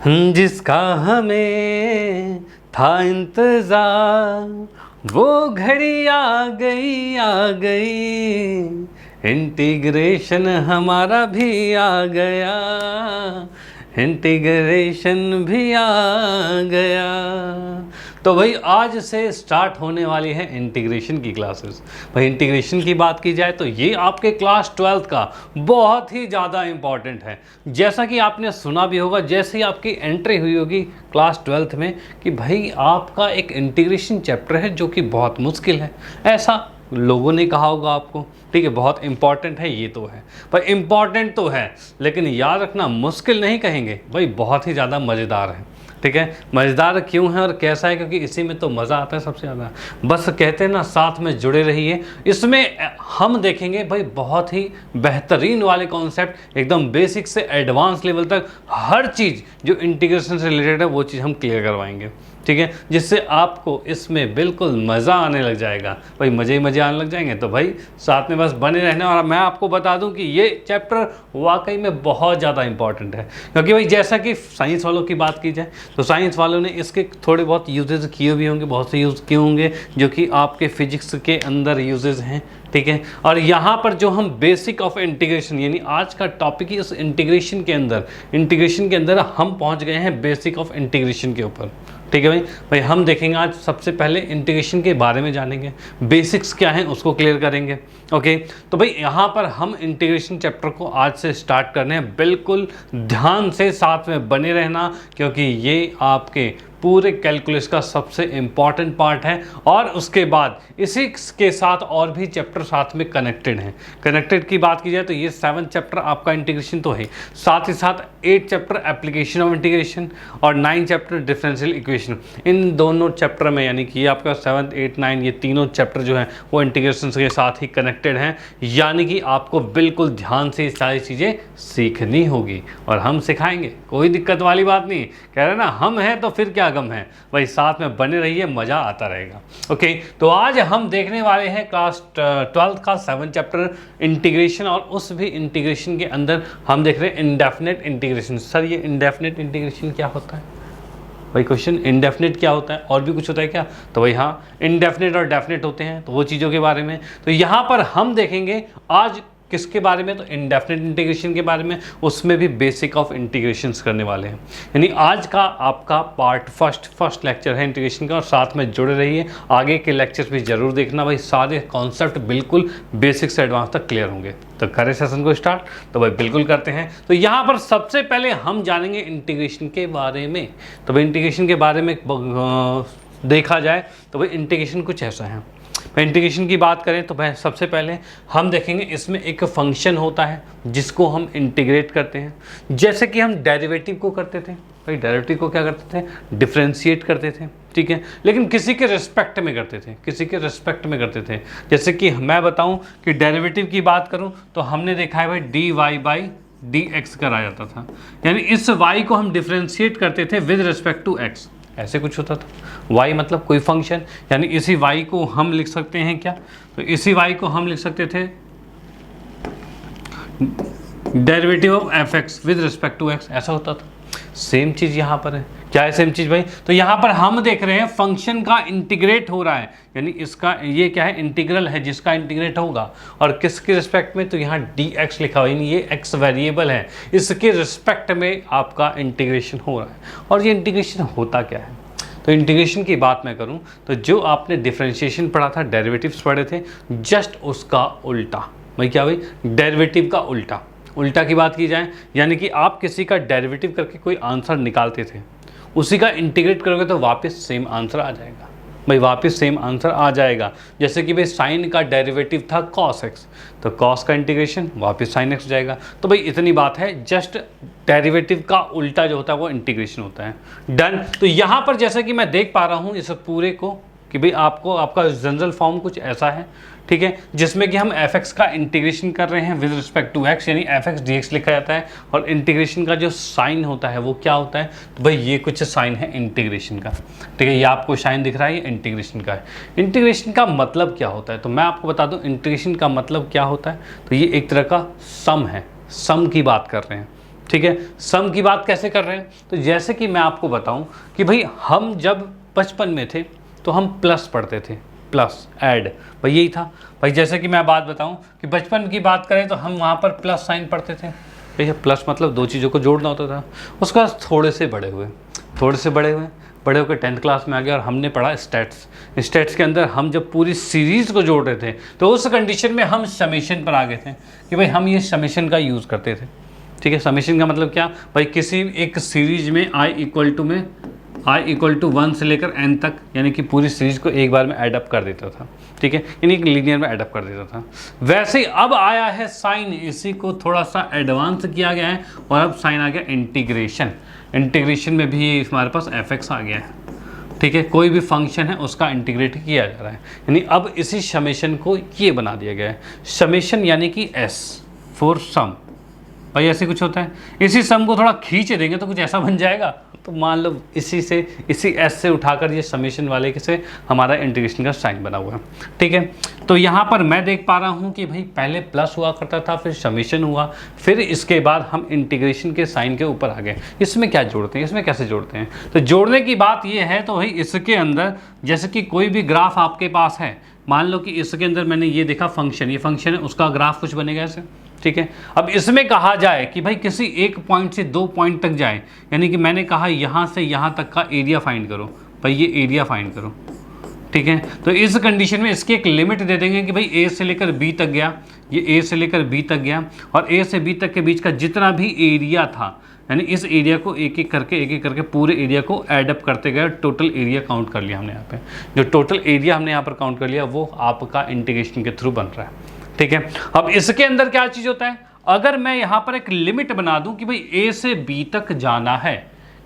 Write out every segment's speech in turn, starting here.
जिसका हमें था इंतजार वो घड़ी आ गई, इंटीग्रेशन हमारा भी आ गया, इंटीग्रेशन भी आ गया। तो भाई आज से स्टार्ट होने वाली है इंटीग्रेशन की क्लासेस। भाई इंटीग्रेशन की बात की जाए तो ये आपके क्लास 12th का बहुत ही ज़्यादा इम्पॉर्टेंट है। जैसा कि आपने सुना भी होगा जैसे ही आपकी एंट्री हुई होगी क्लास 12th में कि भाई आपका एक इंटीग्रेशन चैप्टर है जो कि बहुत मुश्किल है, ऐसा लोगों ने कहा होगा आपको। ठीक है, बहुत इंपॉर्टेंट है ये तो है, पर इम्पॉर्टेंट तो है, लेकिन याद रखना मुश्किल नहीं कहेंगे भाई, बहुत ही ज़्यादा मज़ेदार है। ठीक है, मज़ेदार क्यों है और कैसा है, क्योंकि इसी में तो मज़ा आता है सबसे ज़्यादा। बस कहते हैं ना, साथ में जुड़े रहिए। इसमें हम देखेंगे भाई बहुत ही बेहतरीन वाले कॉन्सेप्ट, एकदम बेसिक से एडवांस लेवल तक हर चीज़ जो इंटीग्रेशन से रिलेटेड है वो चीज़ हम क्लियर करवाएंगे। ठीक है, जिससे आपको इसमें बिल्कुल मज़ा आने लग जाएगा। भाई मज़े ही मज़े आने लग जाएंगे, तो भाई साथ में बस बने रहना। और मैं आपको बता दूं कि ये चैप्टर वाकई में बहुत ज़्यादा इंपॉर्टेंट है, क्योंकि भाई जैसा कि साइंस वालों की बात की जाए तो साइंस वालों ने इसके थोड़े बहुत यूजेस किए भी होंगे, बहुत से यूज़ किए होंगे जो कि आपके फिजिक्स के अंदर यूजेस हैं। ठीक है, और यहाँ पर जो हम बेसिक ऑफ इंटीग्रेशन यानी आज का टॉपिक ही इस इंटीग्रेशन के अंदर हम पहुँच गए हैं बेसिक ऑफ इंटीग्रेशन के ऊपर। ठीक है भाई हम देखेंगे आज सबसे पहले इंटीग्रेशन के बारे में जानेंगे, बेसिक्स क्या हैं उसको क्लियर करेंगे। ओके, तो भाई यहाँ पर हम इंटीग्रेशन चैप्टर को आज से स्टार्ट करने हैं। बिल्कुल ध्यान से साथ में बने रहना, क्योंकि ये आपके पूरे कैलकुलस का सबसे इम्पॉर्टेंट पार्ट है। और उसके बाद इसी के साथ और भी चैप्टर साथ में कनेक्टेड हैं। कनेक्टेड की बात की जाए तो ये 7 चैप्टर आपका इंटीग्रेशन तो है, साथ ही साथ 8 चैप्टर एप्लीकेशन ऑफ इंटीग्रेशन और 9 चैप्टर डिफरेंशियल इक्वेशन। इन दोनों चैप्टर में यानी कि आपका 7, 8, 9 ये तीनों चैप्टर जो हैं वो इंटीग्रेशन के साथ ही कनेक्टेड हैं। यानी कि आपको बिल्कुल ध्यान से ये सारी चीज़ें सीखनी होगी और हम सिखाएंगे, कोई दिक्कत वाली बात नहीं। कह रहे ना हम हैं तो फिर क्या गम है, भाई साथ में बने रहिए, मज़ा आता रहेगा। ओके, तो आज हम देखने वाले हैं क्लास 12th का 7 चैप्टर इंटीग्रेशन, और उस भी इंटीग्रेशन के अंदर हम देख रहे हैं इंडेफिनेट इंटीग्रेशन। सर ये इंडेफिनेट इंटीग्रेशन क्या होता है भाई? क्वेश्चन, इंडेफिनेट क्या होता है और भी कुछ होता है क्या? तो भाई हाँ, इंडेफिनेट और डेफिनेट होते हैं, तो वो चीज़ों के बारे में तो यहाँ पर हम देखेंगे आज किसके बारे में, तो इंडेफिनेट इंटीग्रेशन के बारे में। उसमें भी बेसिक ऑफ इंटीग्रेशंस करने वाले हैं, यानी आज का आपका पार्ट फर्स्ट लेक्चर है इंटीग्रेशन का। और साथ में जुड़े रहिए, आगे के लेक्चर्स भी जरूर देखना भाई, सारे कॉन्सेप्ट बिल्कुल बेसिक से एडवांस तक क्लियर होंगे। तो करें सेशन को स्टार्ट, तो भाई बिल्कुल करते हैं। तो यहाँ पर सबसे पहले हम जानेंगे इंटीग्रेशन के बारे में। तो भाई इंटीग्रेशन के बारे में देखा जाए तो भाई इंटीग्रेशन कुछ ऐसा है। इंटीग्रेशन की बात करें तो भाई सबसे पहले हम देखेंगे इसमें एक फंक्शन होता है जिसको हम इंटीग्रेट करते हैं। जैसे कि हम डेरिवेटिव को करते थे, भाई डेरिवेटिव को क्या करते थे, डिफरेंशिएट करते थे। ठीक है, लेकिन किसी के रिस्पेक्ट में करते थे। जैसे कि मैं बताऊं कि डेरिवेटिव की बात करूं तो हमने देखा है भाई d y by d x करा जाता था, यानी इस y को हम डिफरेंशिएट करते थे विद रिस्पेक्ट टू x, ऐसे कुछ होता था। y मतलब कोई फंक्शन, यानी इसी y को हम लिख सकते हैं क्या, तो इसी y को हम लिख सकते थे derivative of f x with respect to x, ऐसा होता था। सेम चीज़ यहाँ पर है। क्या है सेम चीज़ भाई? तो यहाँ पर हम देख रहे हैं फंक्शन का इंटीग्रेट हो रहा है, यानी इसका ये क्या है, इंटीग्रल है जिसका इंटीग्रेट होगा। और किसके रिस्पेक्ट में, तो यहाँ dx लिखा हुआ है, ये x वेरिएबल है, इसके रिस्पेक्ट में आपका इंटीग्रेशन हो रहा है। और ये इंटीग्रेशन होता क्या है, तो इंटीग्रेशन की बात मैं करूँ तो जो आपने डिफरेंशिएशन पढ़ा था, डेरिवेटिव्स पढ़े थे, जस्ट उसका उल्टा। भाई क्या भाई, डेरिवेटिव का उल्टा की बात की जाए, यानी कि आप किसी का डेरिवेटिव करके कोई आंसर निकालते थे, उसी का इंटीग्रेट करोगे तो वापस सेम आंसर आ जाएगा। भाई वापस सेम आंसर आ जाएगा। जैसे कि भाई साइन का डेरिवेटिव था cos x, तो cos का इंटीग्रेशन वापस sin x हो जाएगा। तो भाई इतनी बात है, जस्ट डेरिवेटिव का उल्टा जो होता है वो इंटीग्रेशन होता है। डन। तो यहाँ पर जैसे कि मैं देख पा रहा हूँ इस पूरे को कि भाई आपका जनरल फॉर्म कुछ ऐसा है। ठीक है, जिसमें कि हम एफ एक्स का इंटीग्रेशन कर रहे हैं विद रिस्पेक्ट टू एक्स, यानी एफ एक्स डी एक्स लिखा जाता है। और इंटीग्रेशन का जो साइन होता है वो क्या होता है, तो भाई ये कुछ साइन है इंटीग्रेशन का। ठीक है, ये आपको साइन दिख रहा है, ये इंटीग्रेशन का है। इंटीग्रेशन का मतलब क्या होता है, तो मैं आपको बता दूं इंटीग्रेशन का मतलब क्या होता है। तो ये एक तरह का सम है, सम की बात कर रहे हैं। ठीक है, सम की बात कैसे कर रहे हैं, तो जैसे कि मैं आपको बताऊं कि भाई हम जब बचपन में थे तो हम प्लस पढ़ते थे, प्लस ऐड, भाई यही था। भाई जैसे कि मैं बात बताऊं कि बचपन की बात करें तो हम वहाँ पर प्लस साइन पढ़ते थे, ठीक है, प्लस मतलब दो चीज़ों को जोड़ना होता था। उसके बाद थोड़े से बड़े हुए, बड़े होकर 10th क्लास में आ गया और हमने पढ़ा स्टैट्स के अंदर हम जब पूरी सीरीज़ को जोड़ रहे थे तो उस कंडीशन में हम समेशन पर आ गए थे कि भाई हम ये समेशन का यूज़ करते थे, ठीक है। समेशन का मतलब क्या, भाई किसी एक सीरीज में i इक्वल टू 1 से लेकर n तक, यानी कि पूरी सीरीज को एक बार में एडअप कर देता था, ठीक है, यानी कि लीनियर में एडअप कर देता था। वैसे ही अब आया है साइन, इसी को थोड़ा सा एडवांस किया गया है और अब साइन आ गया इंटीग्रेशन में भी हमारे पास fx आ गया है, ठीक है। कोई भी फंक्शन है उसका इंटीग्रेट किया जा रहा है, यानी अब इसी समेशन को ये बना दिया गया है, समेशन यानी कि s फॉर सम। भाई ऐसे कुछ होता है, इसी सम को थोड़ा खींच देंगे तो कुछ ऐसा बन जाएगा, तो मान लो इसी एस से उठाकर ये समेशन वाले के से हमारा इंटीग्रेशन का साइन बना हुआ है, ठीक है। तो यहाँ पर मैं देख पा रहा हूँ कि भाई पहले प्लस हुआ करता था, फिर समेशन हुआ, फिर इसके बाद हम इंटीग्रेशन के साइन के ऊपर आ गए। इसमें क्या जोड़ते हैं, इसमें कैसे जोड़ते हैं, तो जोड़ने की बात ये है, तो भाई इसके अंदर जैसे कि कोई भी ग्राफ आपके पास है, मान लो कि इसके अंदर मैंने ये देखा फंक्शन, ये फंक्शन है, उसका ग्राफ कुछ बनेगा ऐसे, ठीक है। अब इसमें कहा जाए कि भाई किसी एक पॉइंट से 2 पॉइंट तक जाए, यानी कि मैंने कहा यहाँ से यहाँ तक का एरिया फाइंड करो, भाई ये एरिया फाइंड करो, ठीक है। तो इस कंडीशन में इसकी एक लिमिट दे देंगे कि भाई ए से लेकर बी तक गया, ये ए से लेकर बी तक गया, और ए से बी तक के बीच का जितना भी एरिया था, यानी इस एरिया को एक एक करके पूरे एरिया को ऐडअप करते गए, टोटल एरिया काउंट कर लिया हमने यहाँ पे। जो टोटल एरिया हमने यहाँ पर काउंट कर लिया वो आपका इंटीग्रेशन के थ्रू बन रहा है, ठीक है। अब इसके अंदर क्या चीज़ होता है, अगर मैं यहाँ पर एक लिमिट बना दूं कि भाई ए से बी तक जाना है,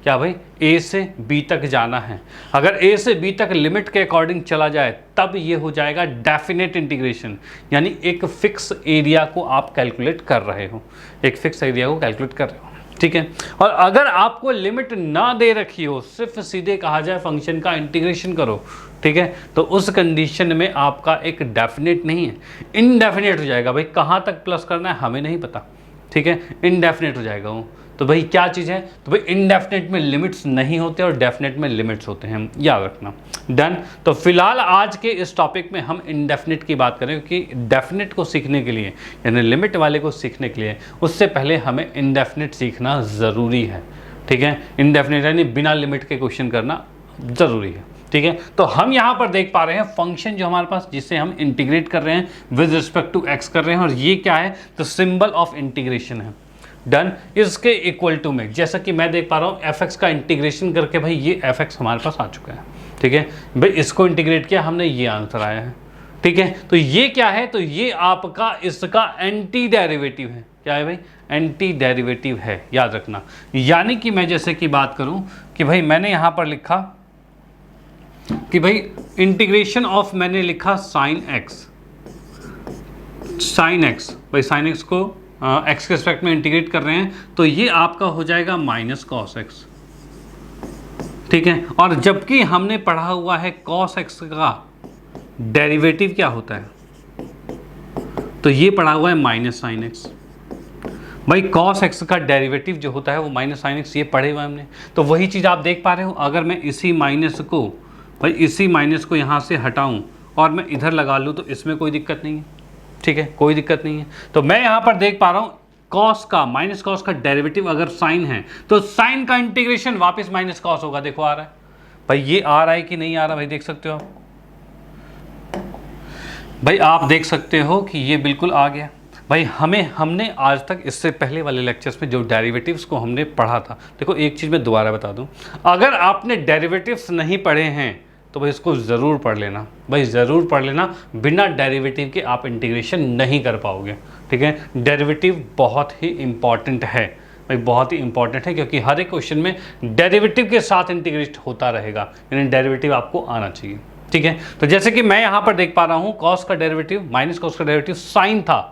क्या भाई ए से बी तक जाना है, अगर ए से बी तक लिमिट के अकॉर्डिंग चला जाए तब ये हो जाएगा डेफिनेट इंटीग्रेशन, यानी एक फिक्स एरिया को आप कैलकुलेट कर रहे हो, एक फिक्स एरिया को कैलकुलेट कर रहे हो, ठीक है। और अगर आपको लिमिट ना दे रखी हो, सिर्फ सीधे कहा जाए फंक्शन का इंटीग्रेशन करो, ठीक है, तो उस कंडीशन में आपका एक डेफिनेट नहीं है, इनडेफिनेट हो जाएगा। भाई कहाँ तक प्लस करना है हमें नहीं पता, ठीक है, इनडेफिनेट हो जाएगा वो। तो भाई क्या चीज़ है, तो भाई इनडेफिनेट में लिमिट्स नहीं होते और डेफिनेट में लिमिट्स होते हैं, याद रखना। डन। तो फिलहाल आज के इस टॉपिक में हम इनडेफिनेट की बात करें, क्योंकि डेफिनेट को सीखने के लिए यानी लिमिट वाले को सीखने के लिए उससे पहले हमें इनडेफिनेट सीखना ज़रूरी है, ठीक है। इनडेफिनेट यानी बिना लिमिट के क्वेश्चन करना ज़रूरी है, ठीक है। तो हम यहाँ पर देख पा रहे हैं फंक्शन जो हमारे पास, जिसे हम इंटीग्रेट कर रहे हैं विद रिस्पेक्ट टू एक्स कर रहे हैं, और ये क्या है, तो सिंबल ऑफ इंटीग्रेशन है। डन। इसके इक्वल टू में जैसा कि मैं देख पा रहा हूँ एफ का इंटीग्रेशन करके भाई ये एफ हमारे पास आ चुका है, ठीक है। भाई इसको इंटीग्रेट किया हमने, ये आंसर आया है, ठीक है। तो ये क्या है, तो ये आपका इसका एंटी डेरिवेटिव है। क्या है भाई, एंटी डेरिवेटिव है, याद रखना। यानी कि मैं जैसे कि बात करूं कि भाई मैंने यहां पर लिखा कि भाई इंटीग्रेशन ऑफ, मैंने लिखा साइन एक्स, भाई साइन एक्स को एक्स के रिस्पेक्ट में इंटीग्रेट कर रहे हैं, तो ये आपका हो जाएगा माइनस कॉस एक्स, ठीक है। और जबकि हमने पढ़ा हुआ है कॉस एक्स का डेरिवेटिव क्या होता है, तो ये पढ़ा हुआ है माइनस साइन एक्स। भाई कॉस एक्स का डेरिवेटिव जो होता है वो माइनस साइन एक्स, ये पढ़े हुए हमने। तो वही चीज़ आप देख पा रहे हो, अगर मैं इसी माइनस को यहाँ से हटाऊँ और मैं इधर लगा लूँ तो इसमें कोई दिक्कत नहीं है, ठीक है, कोई दिक्कत नहीं है। तो मैं यहाँ पर देख पा रहा हूँ कॉस का, माइनस कॉस का डेरिवेटिव अगर साइन है तो साइन का इंटीग्रेशन वापस माइनस कॉस होगा। देखो आ रहा है भाई, ये आ रहा है कि नहीं आ रहा भाई, देख सकते हो आप, भाई आप देख सकते हो कि ये बिल्कुल आ गया। भाई हमने आज तक इससे पहले वाले लेक्चर्स में जो डेरिवेटिव्स को हमने पढ़ा था, देखो एक चीज़ मैं दोबारा बता दूं, अगर आपने डेरिवेटिव्स नहीं पढ़े हैं तो भाई इसको ज़रूर पढ़ लेना, भाई ज़रूर पढ़ लेना। बिना डेरिवेटिव के आप इंटीग्रेशन नहीं कर पाओगे, ठीक है। डेरिवेटिव बहुत ही इंपॉर्टेंट है भाई, बहुत ही इंपॉर्टेंट है, क्योंकि हर एक क्वेश्चन में डेरिवेटिव के साथ इंटीग्रेट होता रहेगा, यानी डेरिवेटिव आपको आना चाहिए, ठीक है। तो जैसे कि मैं यहाँ पर देख पा रहा हूँ कॉस का डेरिवेटिव, माइनस कॉस का डेरिवेटिव साइन था,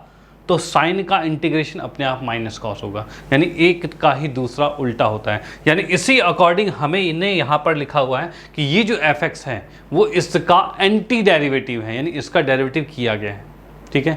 तो साइन का इंटीग्रेशन अपने आप माइनस कॉस होगा, यानी एक का ही दूसरा उल्टा होता है। यानी इसी अकॉर्डिंग हमें इन्हें यहाँ पर लिखा हुआ है कि ये जो एफ एक्स है वो इसका एंटी डेरिवेटिव है, यानी इसका डेरिवेटिव किया गया है, ठीक है,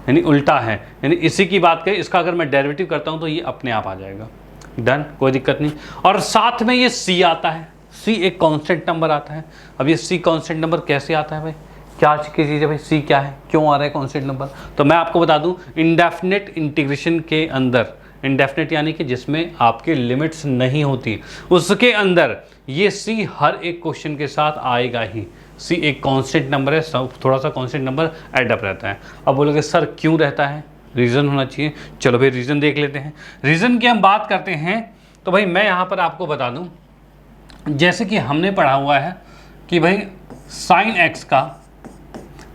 यानी उल्टा है। यानी इसी की बात करें, इसका अगर मैं डेरिवेटिव करता हूँ तो ये अपने आप आ जाएगा, डन, कोई दिक्कत नहीं। और साथ में ये सी आता है, सी एक कांस्टेंट नंबर आता है। अब ये सी कांस्टेंट नंबर कैसे आता है भाई, क्या की चीज़ है भाई, सी क्या है, क्यों आ रहा है कांस्टेंट नंबर? तो मैं आपको बता दूं, इंडेफिनेट इंटीग्रेशन के अंदर, इंडेफिनेट यानी कि जिसमें आपके लिमिट्स नहीं होती, उसके अंदर ये सी हर एक क्वेश्चन के साथ आएगा ही। सी एक कांस्टेंट नंबर है, थोड़ा सा कांस्टेंट नंबर एडअप रहता है। अब बोलोगे सर क्यों रहता है, रीज़न होना चाहिए। चलो भाई रीज़न देख लेते हैं। रीज़न की हम बात करते हैं तो भाई मैं यहाँ पर आपको बता दूँ, जैसे कि हमने पढ़ा हुआ है कि भाई साइन एक्स का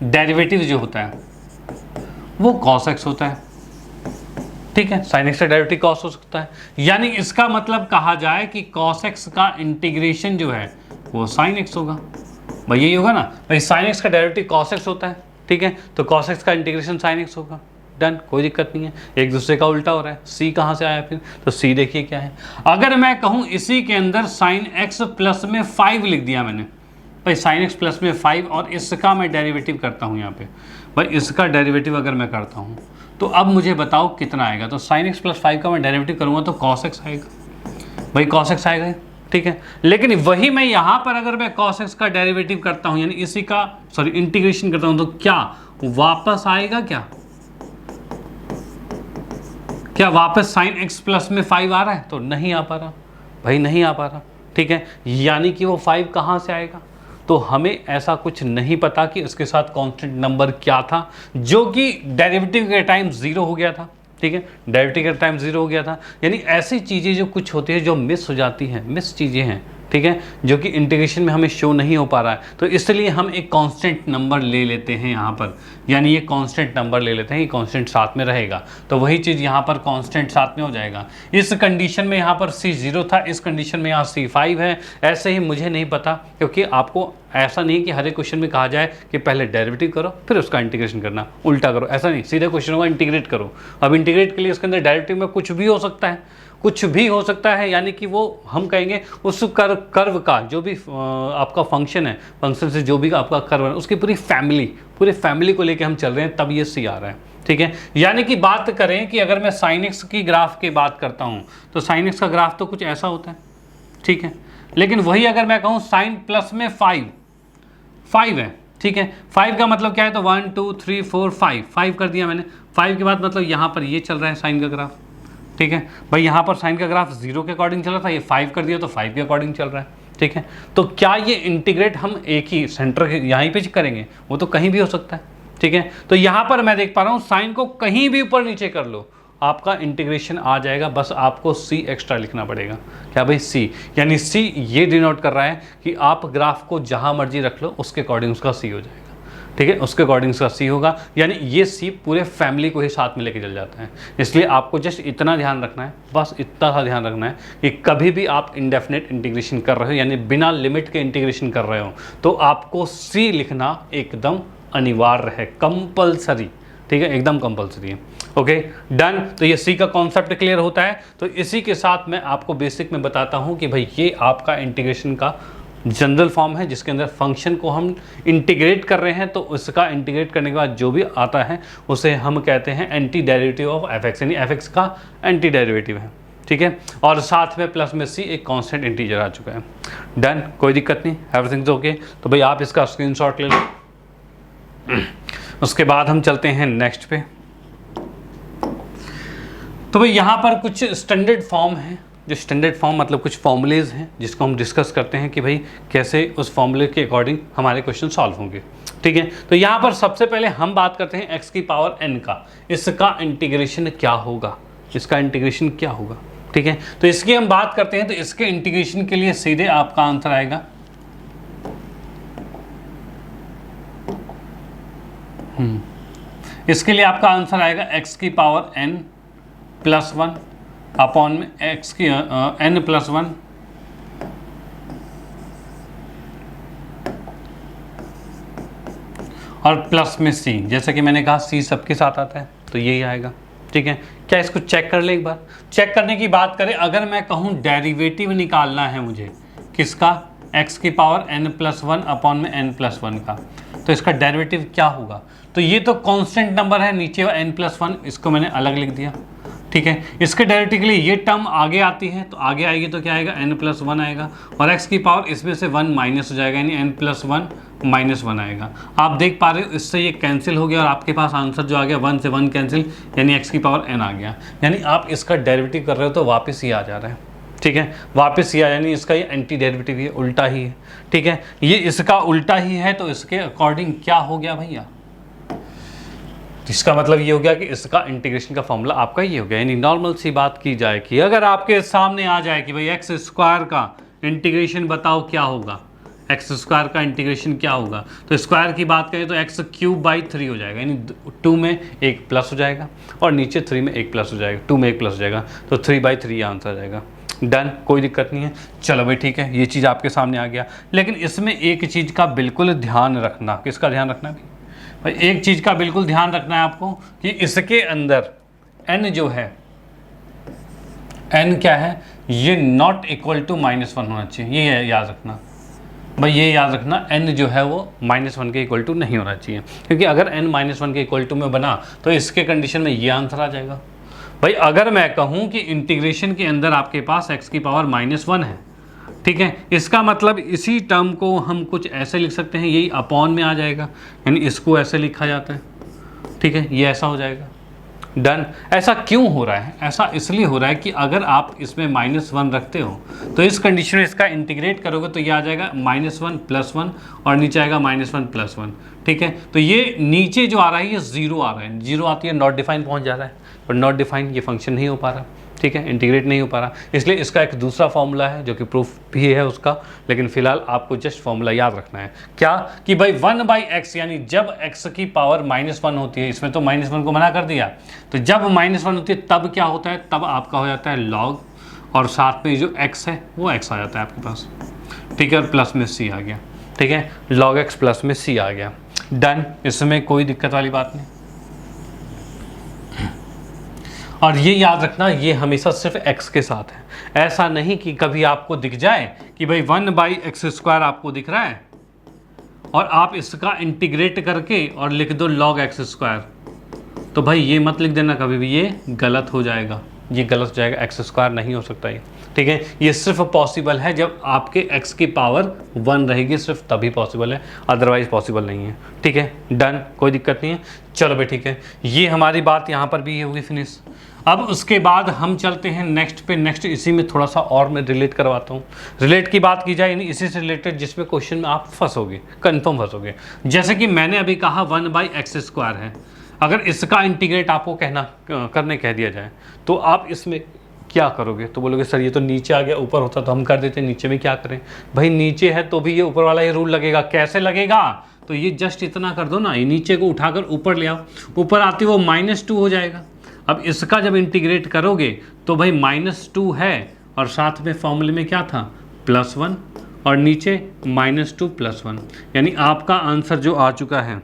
डेरिवेटिव जो होता है वो कॉस एक्स होता है, ठीक है। साइन एक्स का डेरिवेटिव कॉस हो सकता है, यानी इसका मतलब कहा जाए कि कॉस एक्स का इंटीग्रेशन जो है वो साइन एक्स होगा। भाई यही होगा ना भाई, साइन एक्स का डेरिवेटिव कॉस एक्स होता है, ठीक है, तो कॉस एक्स का इंटीग्रेशन साइन एक्स होगा। डन, कोई दिक्कत नहीं है, एक दूसरे का उल्टा हो रहा है। सी कहाँ से आया फिर, तो सी देखिए क्या है। अगर मैं कहूँ इसी के अंदर साइन एक्स प्लस में 5 लिख दिया मैंने, भाई साइन एक्स प्लस में 5, और इसका मैं डेरिवेटिव करता हूँ यहाँ पे, भाई इसका डेरिवेटिव अगर मैं करता हूँ तो अब मुझे बताओ कितना आएगा। तो साइन एक्स प्लस 5 का मैं डेरिवेटिव करूँगा तो कॉस एक्स आएगा, भाई कॉस एक्स आएगा, ठीक है। लेकिन वही मैं यहाँ पर अगर मैं कॉस एक्स का डेरिवेटिव करता हूँ, यानी इसी का इंटीग्रेशन करता हूँ, तो क्या वापस आएगा, क्या वापस साइन एक्स प्लस में 5 आ रहा है? तो नहीं आ पा रहा भाई, नहीं आ पा रहा, ठीक है। यानी कि वो 5 कहाँ से आएगा? तो हमें ऐसा कुछ नहीं पता कि उसके साथ कांस्टेंट नंबर क्या था, जो कि डेरिवेटिव के टाइम 0 हो गया था, ठीक है, डेरिवेटिव के टाइम 0 हो गया था। यानी ऐसी चीज़ें जो कुछ होती है जो मिस हो जाती हैं, मिस चीज़ें हैं, ठीक है, जो कि इंटीग्रेशन में हमें शो नहीं हो पा रहा है, तो इसलिए हम एक कांस्टेंट नंबर ले लेते हैं यहाँ पर, यानी ये कांस्टेंट नंबर ले लेते हैं, ये कांस्टेंट साथ में रहेगा, तो वही चीज़ यहाँ पर कांस्टेंट साथ में हो जाएगा। इस कंडीशन में यहाँ पर सी 0 था, इस कंडीशन में यहाँ सी 5 है। ऐसे ही मुझे नहीं पता, क्योंकि आपको ऐसा नहीं कि हर एक क्वेश्चन में कहा जाए कि पहले डेरिवेटिव करो फिर उसका इंटीग्रेशन करना, उल्टा करो, ऐसा नहीं, सीधे क्वेश्चन होगा इंटीग्रेट करो। अब इंटीग्रेट के लिए इसके अंदर डेरिवेटिव में कुछ भी हो सकता है, कुछ भी हो सकता है, यानी कि वो हम कहेंगे उस कर्व का जो भी आपका फंक्शन है, फंक्शन से जो भी आपका कर्व है, उसकी पूरी फैमिली को लेके हम चल रहे हैं, तब ये सी आ रहा है, ठीक है। यानी कि बात करें कि अगर मैं साइन एक्स की ग्राफ की बात करता हूँ तो साइन एक्स का ग्राफ तो कुछ ऐसा होता है, ठीक है। लेकिन वही अगर मैं कहूँ साइन प्लस में 5 है, ठीक है, 5 का मतलब क्या है, तो 1 2 3 4 5 कर दिया मैंने। 5 के बाद मतलब यहाँ पर ये चल रहा है साइन का ग्राफ, ठीक है भाई, यहाँ पर साइन का ग्राफ 0 के अकॉर्डिंग चल रहा था, ये 5 कर दिया तो 5 के अकॉर्डिंग चल रहा है, ठीक है। तो क्या ये इंटीग्रेट हम एक ही सेंटर के यहीं पे करेंगे? वो तो कहीं भी हो सकता है, ठीक है। तो यहाँ पर मैं देख पा रहा हूँ साइन को कहीं भी ऊपर नीचे कर लो आपका इंटीग्रेशन आ जाएगा, बस आपको सी एक्स्ट्रा लिखना पड़ेगा। क्या भाई, सी, यानी सी ये डिनोट कर रहा है कि आप ग्राफ को जहाँ मर्जी रख लो उसके अकॉर्डिंग उसका सी हो जाएगा, ठीक है, उसके अकॉर्डिंग उसका सी होगा। यानी ये सी पूरे फैमिली को ही साथ में लेके चल जाता है। इसलिए आपको जस्ट इतना ध्यान रखना है, बस इतना सा ध्यान रखना है कि कभी भी आप इंडेफिनेट इंटीग्रेशन कर रहे हो, यानी बिना लिमिट के इंटीग्रेशन कर रहे हो, तो आपको सी लिखना एकदम अनिवार्य है, कंपल्सरी, ठीक है, एकदम कंपल्सरी है। Okay done. तो ये सी का कॉन्सेप्ट क्लियर होता है। तो इसी के साथ मैं आपको बेसिक में बताता हूँ कि भाई ये आपका इंटीग्रेशन का जनरल फॉर्म है, जिसके अंदर फंक्शन को हम इंटीग्रेट कर रहे हैं, तो उसका इंटीग्रेट करने के बाद जो भी आता है उसे हम कहते हैं anti derivative of f x, यानी एफ एक्स का एंटी डेरिवेटिव है, ठीक है। और साथ में प्लस में सी एक कांस्टेंट इंटीजर आ चुका है। डन, कोई दिक्कत नहीं, एवरीथिंग ओके। तो भाई आप इसका स्क्रीनशॉट ले लो। उसके बाद हम चलते हैं नेक्स्ट पे। तो भाई यहाँ पर कुछ स्टैंडर्ड फॉर्म है, जो स्टैंडर्ड फॉर्म मतलब कुछ फॉर्मूलेज हैं जिसको हम डिस्कस करते हैं कि भाई कैसे उस फॉर्मूले के अकॉर्डिंग हमारे क्वेश्चन सॉल्व होंगे, ठीक है। तो यहाँ पर सबसे पहले हम बात करते हैं एक्स की पावर n का, इसका इंटीग्रेशन क्या होगा, इसका इंटीग्रेशन क्या होगा, ठीक है। तो इसकी हम बात करते हैं, तो इसके इंटीग्रेशन के लिए सीधे आपका आंसर आएगा इसके लिए आपका आंसर आएगा x की पावर n प्लस 1 अपॉन में x की n प्लस 1 और प्लस में c। जैसे कि मैंने कहा c सबके साथ आता है, तो यही आएगा, ठीक है। क्या इसको चेक कर ले एक बार? चेक करने की बात करें, अगर मैं कहूँ डेरिवेटिव निकालना है मुझे किसका, x की पावर n प्लस 1 अपॉन में n प्लस 1 का, तो इसका डेरिवेटिव क्या होगा? तो ये तो कांस्टेंट नंबर है, नीचे n प्लस 1, इसको मैंने अलग लिख दिया, ठीक है। इसके डेरिवेटिव के लिए ये टर्म आगे आती है, तो आगे आएगी तो क्या आएगा, n+1 आएगा, और x की पावर इसमें से 1 माइनस हो जाएगा, यानी n+1 -1 आएगा। आप देख पा रहे हो इससे ये कैंसिल हो गया और आपके पास आंसर जो आ गया 1 से 1 कैंसिल, यानी x की पावर n आ गया। यानी आप इसका डेरिवेटिव कर रहे हो तो वापस ये आ जा रहा है, ठीक है, वापस ये, यानी इसका ये एंटी डेरिवेटिव है, उल्टा ही है, ठीक है। ये इसका उल्टा ही है तो इसके अकॉर्डिंग क्या हो गया भैया, इसका मतलब ये हो गया कि इसका इंटीग्रेशन का फॉर्मूला आपका ये हो गया। यानी नॉर्मल सी बात की जाए कि अगर आपके सामने आ जाए कि भाई एक्स स्क्वायर का इंटीग्रेशन बताओ क्या होगा, एक्स स्क्वायर का इंटीग्रेशन क्या होगा, तो स्क्वायर की बात करें तो x³/3 हो जाएगा, यानी 2 में एक प्लस हो जाएगा और नीचे 3 में एक प्लस हो जाएगा, 2 में एक प्लस हो जाएगा, तो 3/3 आंसर आ जाएगा। डन, कोई दिक्कत नहीं है। चलो भाई ठीक है, ये चीज़ आपके सामने आ गया। लेकिन इसमें एक चीज़ का बिल्कुल ध्यान रखना, किसका ध्यान रखना है भाई, एक चीज़ का बिल्कुल ध्यान रखना है आपको कि इसके अंदर n जो है, n क्या है, ये नॉट इक्वल टू -1 होना चाहिए, ये याद रखना भाई, ये याद रखना, n जो है वो -1 के इक्वल टू नहीं होना चाहिए, क्योंकि अगर n -1 के इक्वल टू में बना तो इसके कंडीशन में ये आंसर आ जाएगा। भाई अगर मैं कहूँ कि इंटीग्रेशन के अंदर आपके पास x की पावर -1 है, ठीक है, इसका मतलब इसी टर्म को हम कुछ ऐसे लिख सकते हैं, यही अपॉन में आ जाएगा, यानी इसको ऐसे लिखा जाता है, ठीक है, ये ऐसा हो जाएगा। डन। ऐसा क्यों हो रहा है, ऐसा इसलिए हो रहा है कि अगर आप इसमें -1 रखते हो तो इस कंडीशन में इसका इंटीग्रेट करोगे तो ये आ जाएगा -1+1 और नीचे आएगा -1+1, ठीक है। तो ये नीचे जो आ रहा है ये 0 आ रहा है, 0 आती है नॉट डिफाइन पहुंच जा रहा है, पर नॉट डिफाइन ये फंक्शन नहीं हो पा रहा, ठीक है, इंटीग्रेट नहीं हो पा रहा, इसलिए इसका एक दूसरा फॉर्मूला है जो कि प्रूफ भी है उसका, लेकिन फिलहाल आपको जस्ट फॉर्मूला याद रखना है, क्या कि भाई 1/x, यानी जब x की पावर -1 होती है, इसमें तो -1 को मना कर दिया, तो जब -1 होती है तब क्या होता है, तब आपका हो जाता है log, और साथ में जो x है वो x आ जाता है आपके पास, ठीक है, और प्लस में c आ गया, ठीक है, log x प्लस में c आ गया। डन, इसमें कोई दिक्कत वाली बात नहीं। और ये याद रखना, ये हमेशा सिर्फ x के साथ है, ऐसा नहीं कि कभी आपको दिख जाए कि भाई 1/x² आपको दिख रहा है और आप इसका इंटीग्रेट करके और लिख दो log x², तो भाई ये मत लिख देना कभी भी, ये गलत हो जाएगा, ये गलत हो जाएगा, x² नहीं हो सकता ये, ठीक है। ये सिर्फ पॉसिबल है जब आपके x की पावर 1 रहेगी, सिर्फ तभी पॉसिबल है, अदरवाइज पॉसिबल नहीं है, ठीक है। डन, कोई दिक्कत नहीं है। चलो भाई ठीक है, ये हमारी बात यहाँ पर भी होगी फिनिश। अब उसके बाद हम चलते हैं नेक्स्ट पे। नेक्स्ट इसी में थोड़ा सा और मैं रिलेट करवाता हूँ। रिलेट की बात की जाए यानी इसी से रिलेटेड जिसमें क्वेश्चन में आप फंसोगे, कन्फर्म फंसोगे। जैसे कि मैंने अभी कहा 1/x² है, अगर इसका इंटीग्रेट आपको करने कह दिया जाए तो आप इसमें क्या करोगे, तो बोलोगे सर ये तो नीचे आ गया, ऊपर होता तो हम कर देते, नीचे में क्या करें। भाई नीचे है तो भी ये ऊपर वाला ये रूल लगेगा। कैसे लगेगा, तो ये जस्ट इतना कर दो ना, ये नीचे को उठाकर ऊपर ले आओ, ऊपर आते वो -2 हो जाएगा। अब इसका जब इंटीग्रेट करोगे तो भाई -2 है और साथ में फॉर्मूले में क्या था, +1 और नीचे -2 + 1, यानी आपका आंसर जो आ चुका है,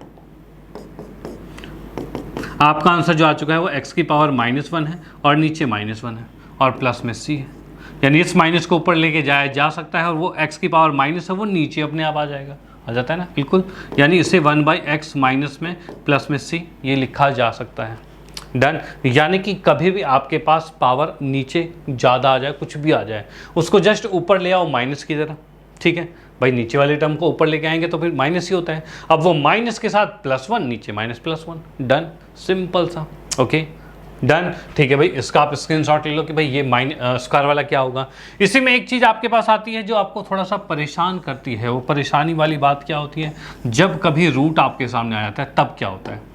आपका आंसर जो आ चुका है वो x की पावर -1 है और नीचे -1 है और प्लस में c है, यानी इस माइनस को ऊपर लेके जाया जा सकता है और वो x की पावर माइनस है वो नीचे अपने आप आ जाएगा, आ जाता है ना, बिल्कुल। यानी इसे 1/x माइनस में प्लस में c ये लिखा जा सकता है। डन। यानी कि कभी भी आपके पास पावर नीचे ज़्यादा आ जाए, कुछ भी आ जाए, उसको जस्ट ऊपर ले आओ माइनस की तरह, ठीक है भाई। नीचे वाले टर्म को ऊपर लेके आएंगे तो फिर माइनस ही होता है। अब वो माइनस के साथ +1, नीचे -+1। डन, सिंपल सा, ओके डन, ठीक है भाई। इसका आप स्क्रीनशॉट ले लो कि भाई ये स्क्वायर वाला क्या होगा। इसी में एक चीज़ आपके पास आती है जो आपको थोड़ा सा परेशान करती है। वो परेशानी वाली बात क्या होती है, जब कभी रूट आपके सामने आ जाता है तब क्या होता है।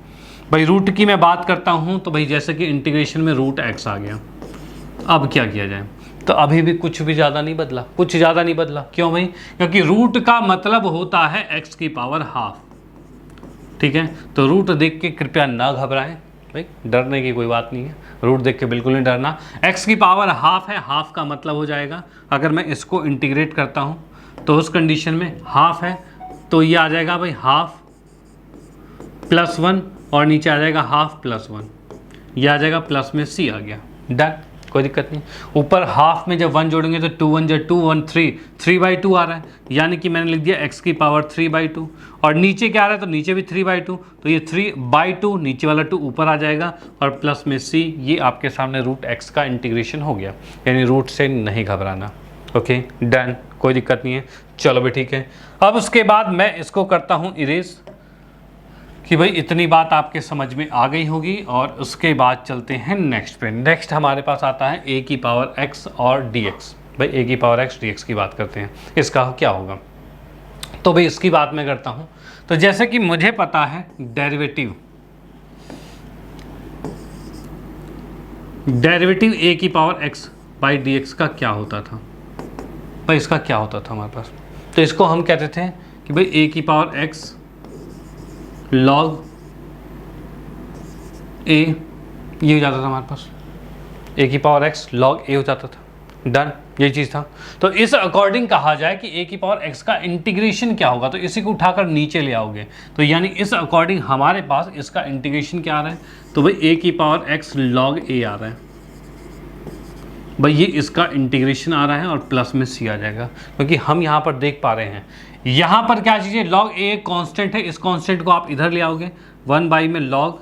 भाई रूट की मैं बात करता हूँ तो भाई जैसे कि इंटीग्रेशन में √x आ गया, अब क्या किया जाए, तो अभी भी कुछ भी ज़्यादा नहीं बदला, कुछ ज़्यादा नहीं बदला। क्यों भाई, क्योंकि रूट का मतलब होता है x की पावर हाफ, ठीक है। तो रूट देख के कृपया ना घबराएं भाई, डरने की कोई बात नहीं है, रूट देख के बिल्कुल नहीं डरना। x की पावर हाफ है, हाफ का मतलब हो जाएगा, अगर मैं इसको इंटीग्रेट करता हूँ तो उस कंडीशन में हाफ है तो ये आ जाएगा भाई हाफ +1 और नीचे आ जाएगा हाफ +1, ये आ जाएगा प्लस में c आ गया। डन, कोई दिक्कत नहीं। ऊपर हाफ में जब 1 जोड़ेंगे तो 2 1 जा 2 1 3 3/2 आ रहा है, यानी कि मैंने लिख दिया x की पावर 3/2। और नीचे क्या आ रहा है, तो नीचे भी 3/2, तो ये 3/2 नीचे वाला 2 ऊपर आ जाएगा और प्लस में c, ये आपके सामने रूट x का इंटीग्रेशन हो गया, यानी रूट से नहीं घबराना। ओके डन, कोई दिक्कत नहीं है। चलो भाई ठीक है। अब उसके बाद मैं इसको करता हूँ इरेज, कि भाई इतनी बात आपके समझ में आ गई होगी। और उसके बाद चलते हैं नेक्स्ट पे। नेक्स्ट हमारे पास आता है a की पावर x और dx। भाई a की पावर x dx की बात करते हैं, इसका क्या होगा। तो भाई इसकी बात मैं करता हूँ। तो जैसे कि मुझे पता है डेरिवेटिव a की पावर x बाई dx का क्या होता था। भाई इसका क्या होता था हमारे पास, तो इसको हम कहते थे कि भाई a की पावर x log a, ये हो जाता था हमारे पास, a की पावर x log a हो जाता था। डन, ये चीज़ था। तो इस अकॉर्डिंग कहा जाए कि a की पावर x का इंटीग्रेशन क्या होगा, तो इसी को उठाकर नीचे ले आओगे, तो यानी इस अकॉर्डिंग हमारे पास इसका इंटीग्रेशन क्या आ रहा है, तो भाई a की पावर x log a आ रहा है। भाई ये इसका इंटीग्रेशन आ रहा है और प्लस में c आ जाएगा, क्योंकि हम यहाँ पर देख पा रहे हैं यहाँ पर क्या चीज़ है, log a कांस्टेंट है, इस कांस्टेंट को आप इधर ले आओगे 1 में log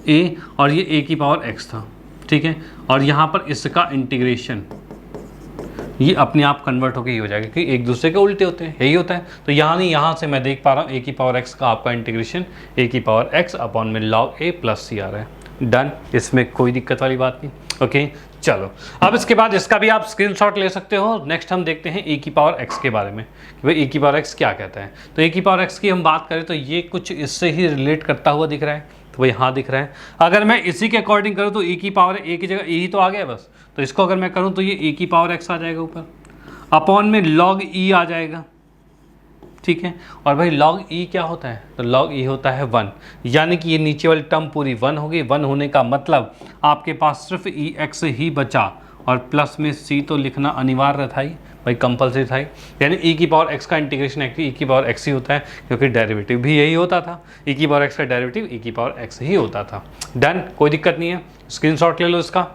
a, और ये a की पावर x था, ठीक है। और यहाँ पर इसका इंटीग्रेशन ये अपने आप कन्वर्ट होकर ये हो जाएगा, क्योंकि एक दूसरे के उल्टे होते हैं, यही होता है। तो यहाँ नहीं, यहाँ से मैं देख पा रहा हूँ a की पावर x का आपका इंटीग्रेशन a की पावर x अपॉन में log a प्लस c आ रहा है। डन, इसमें कोई दिक्कत वाली बात नहीं। ओके चलो, अब इसके बाद इसका भी आप स्क्रीनशॉट ले सकते हो। नेक्स्ट हम देखते हैं a की पावर x के बारे में, कि भाई a की पावर x क्या कहता है। तो a की पावर x की हम बात करें तो ये कुछ इससे ही रिलेट करता हुआ दिख रहा है, तो भाई हाँ दिख रहा है। अगर मैं इसी के अकॉर्डिंग करूँ तो a की पावर a की जगह a ही तो आ गया बस, तो इसको अगर मैं करूँ तो ये a की पावर x आ जाएगा ऊपर, अपॉन में log e आ जाएगा, ठीक है। और भाई log e क्या होता है, तो log e होता है 1, यानी कि ये नीचे वाली टर्म पूरी 1 होगी। 1 होने का मतलब आपके पास सिर्फ ex ही बचा, और प्लस में c तो लिखना अनिवार्य था ही, भाई कंपलसरी था ही। यानी e की पावर x का इंटीग्रेशन e की पावर x ही होता है, क्योंकि डेरिवेटिव भी यही होता था, e की पावर x का डेरिवेटिव e की पावर x ही होता था। डन, कोई दिक्कत नहीं है, स्क्रीनशॉट ले लो इसका।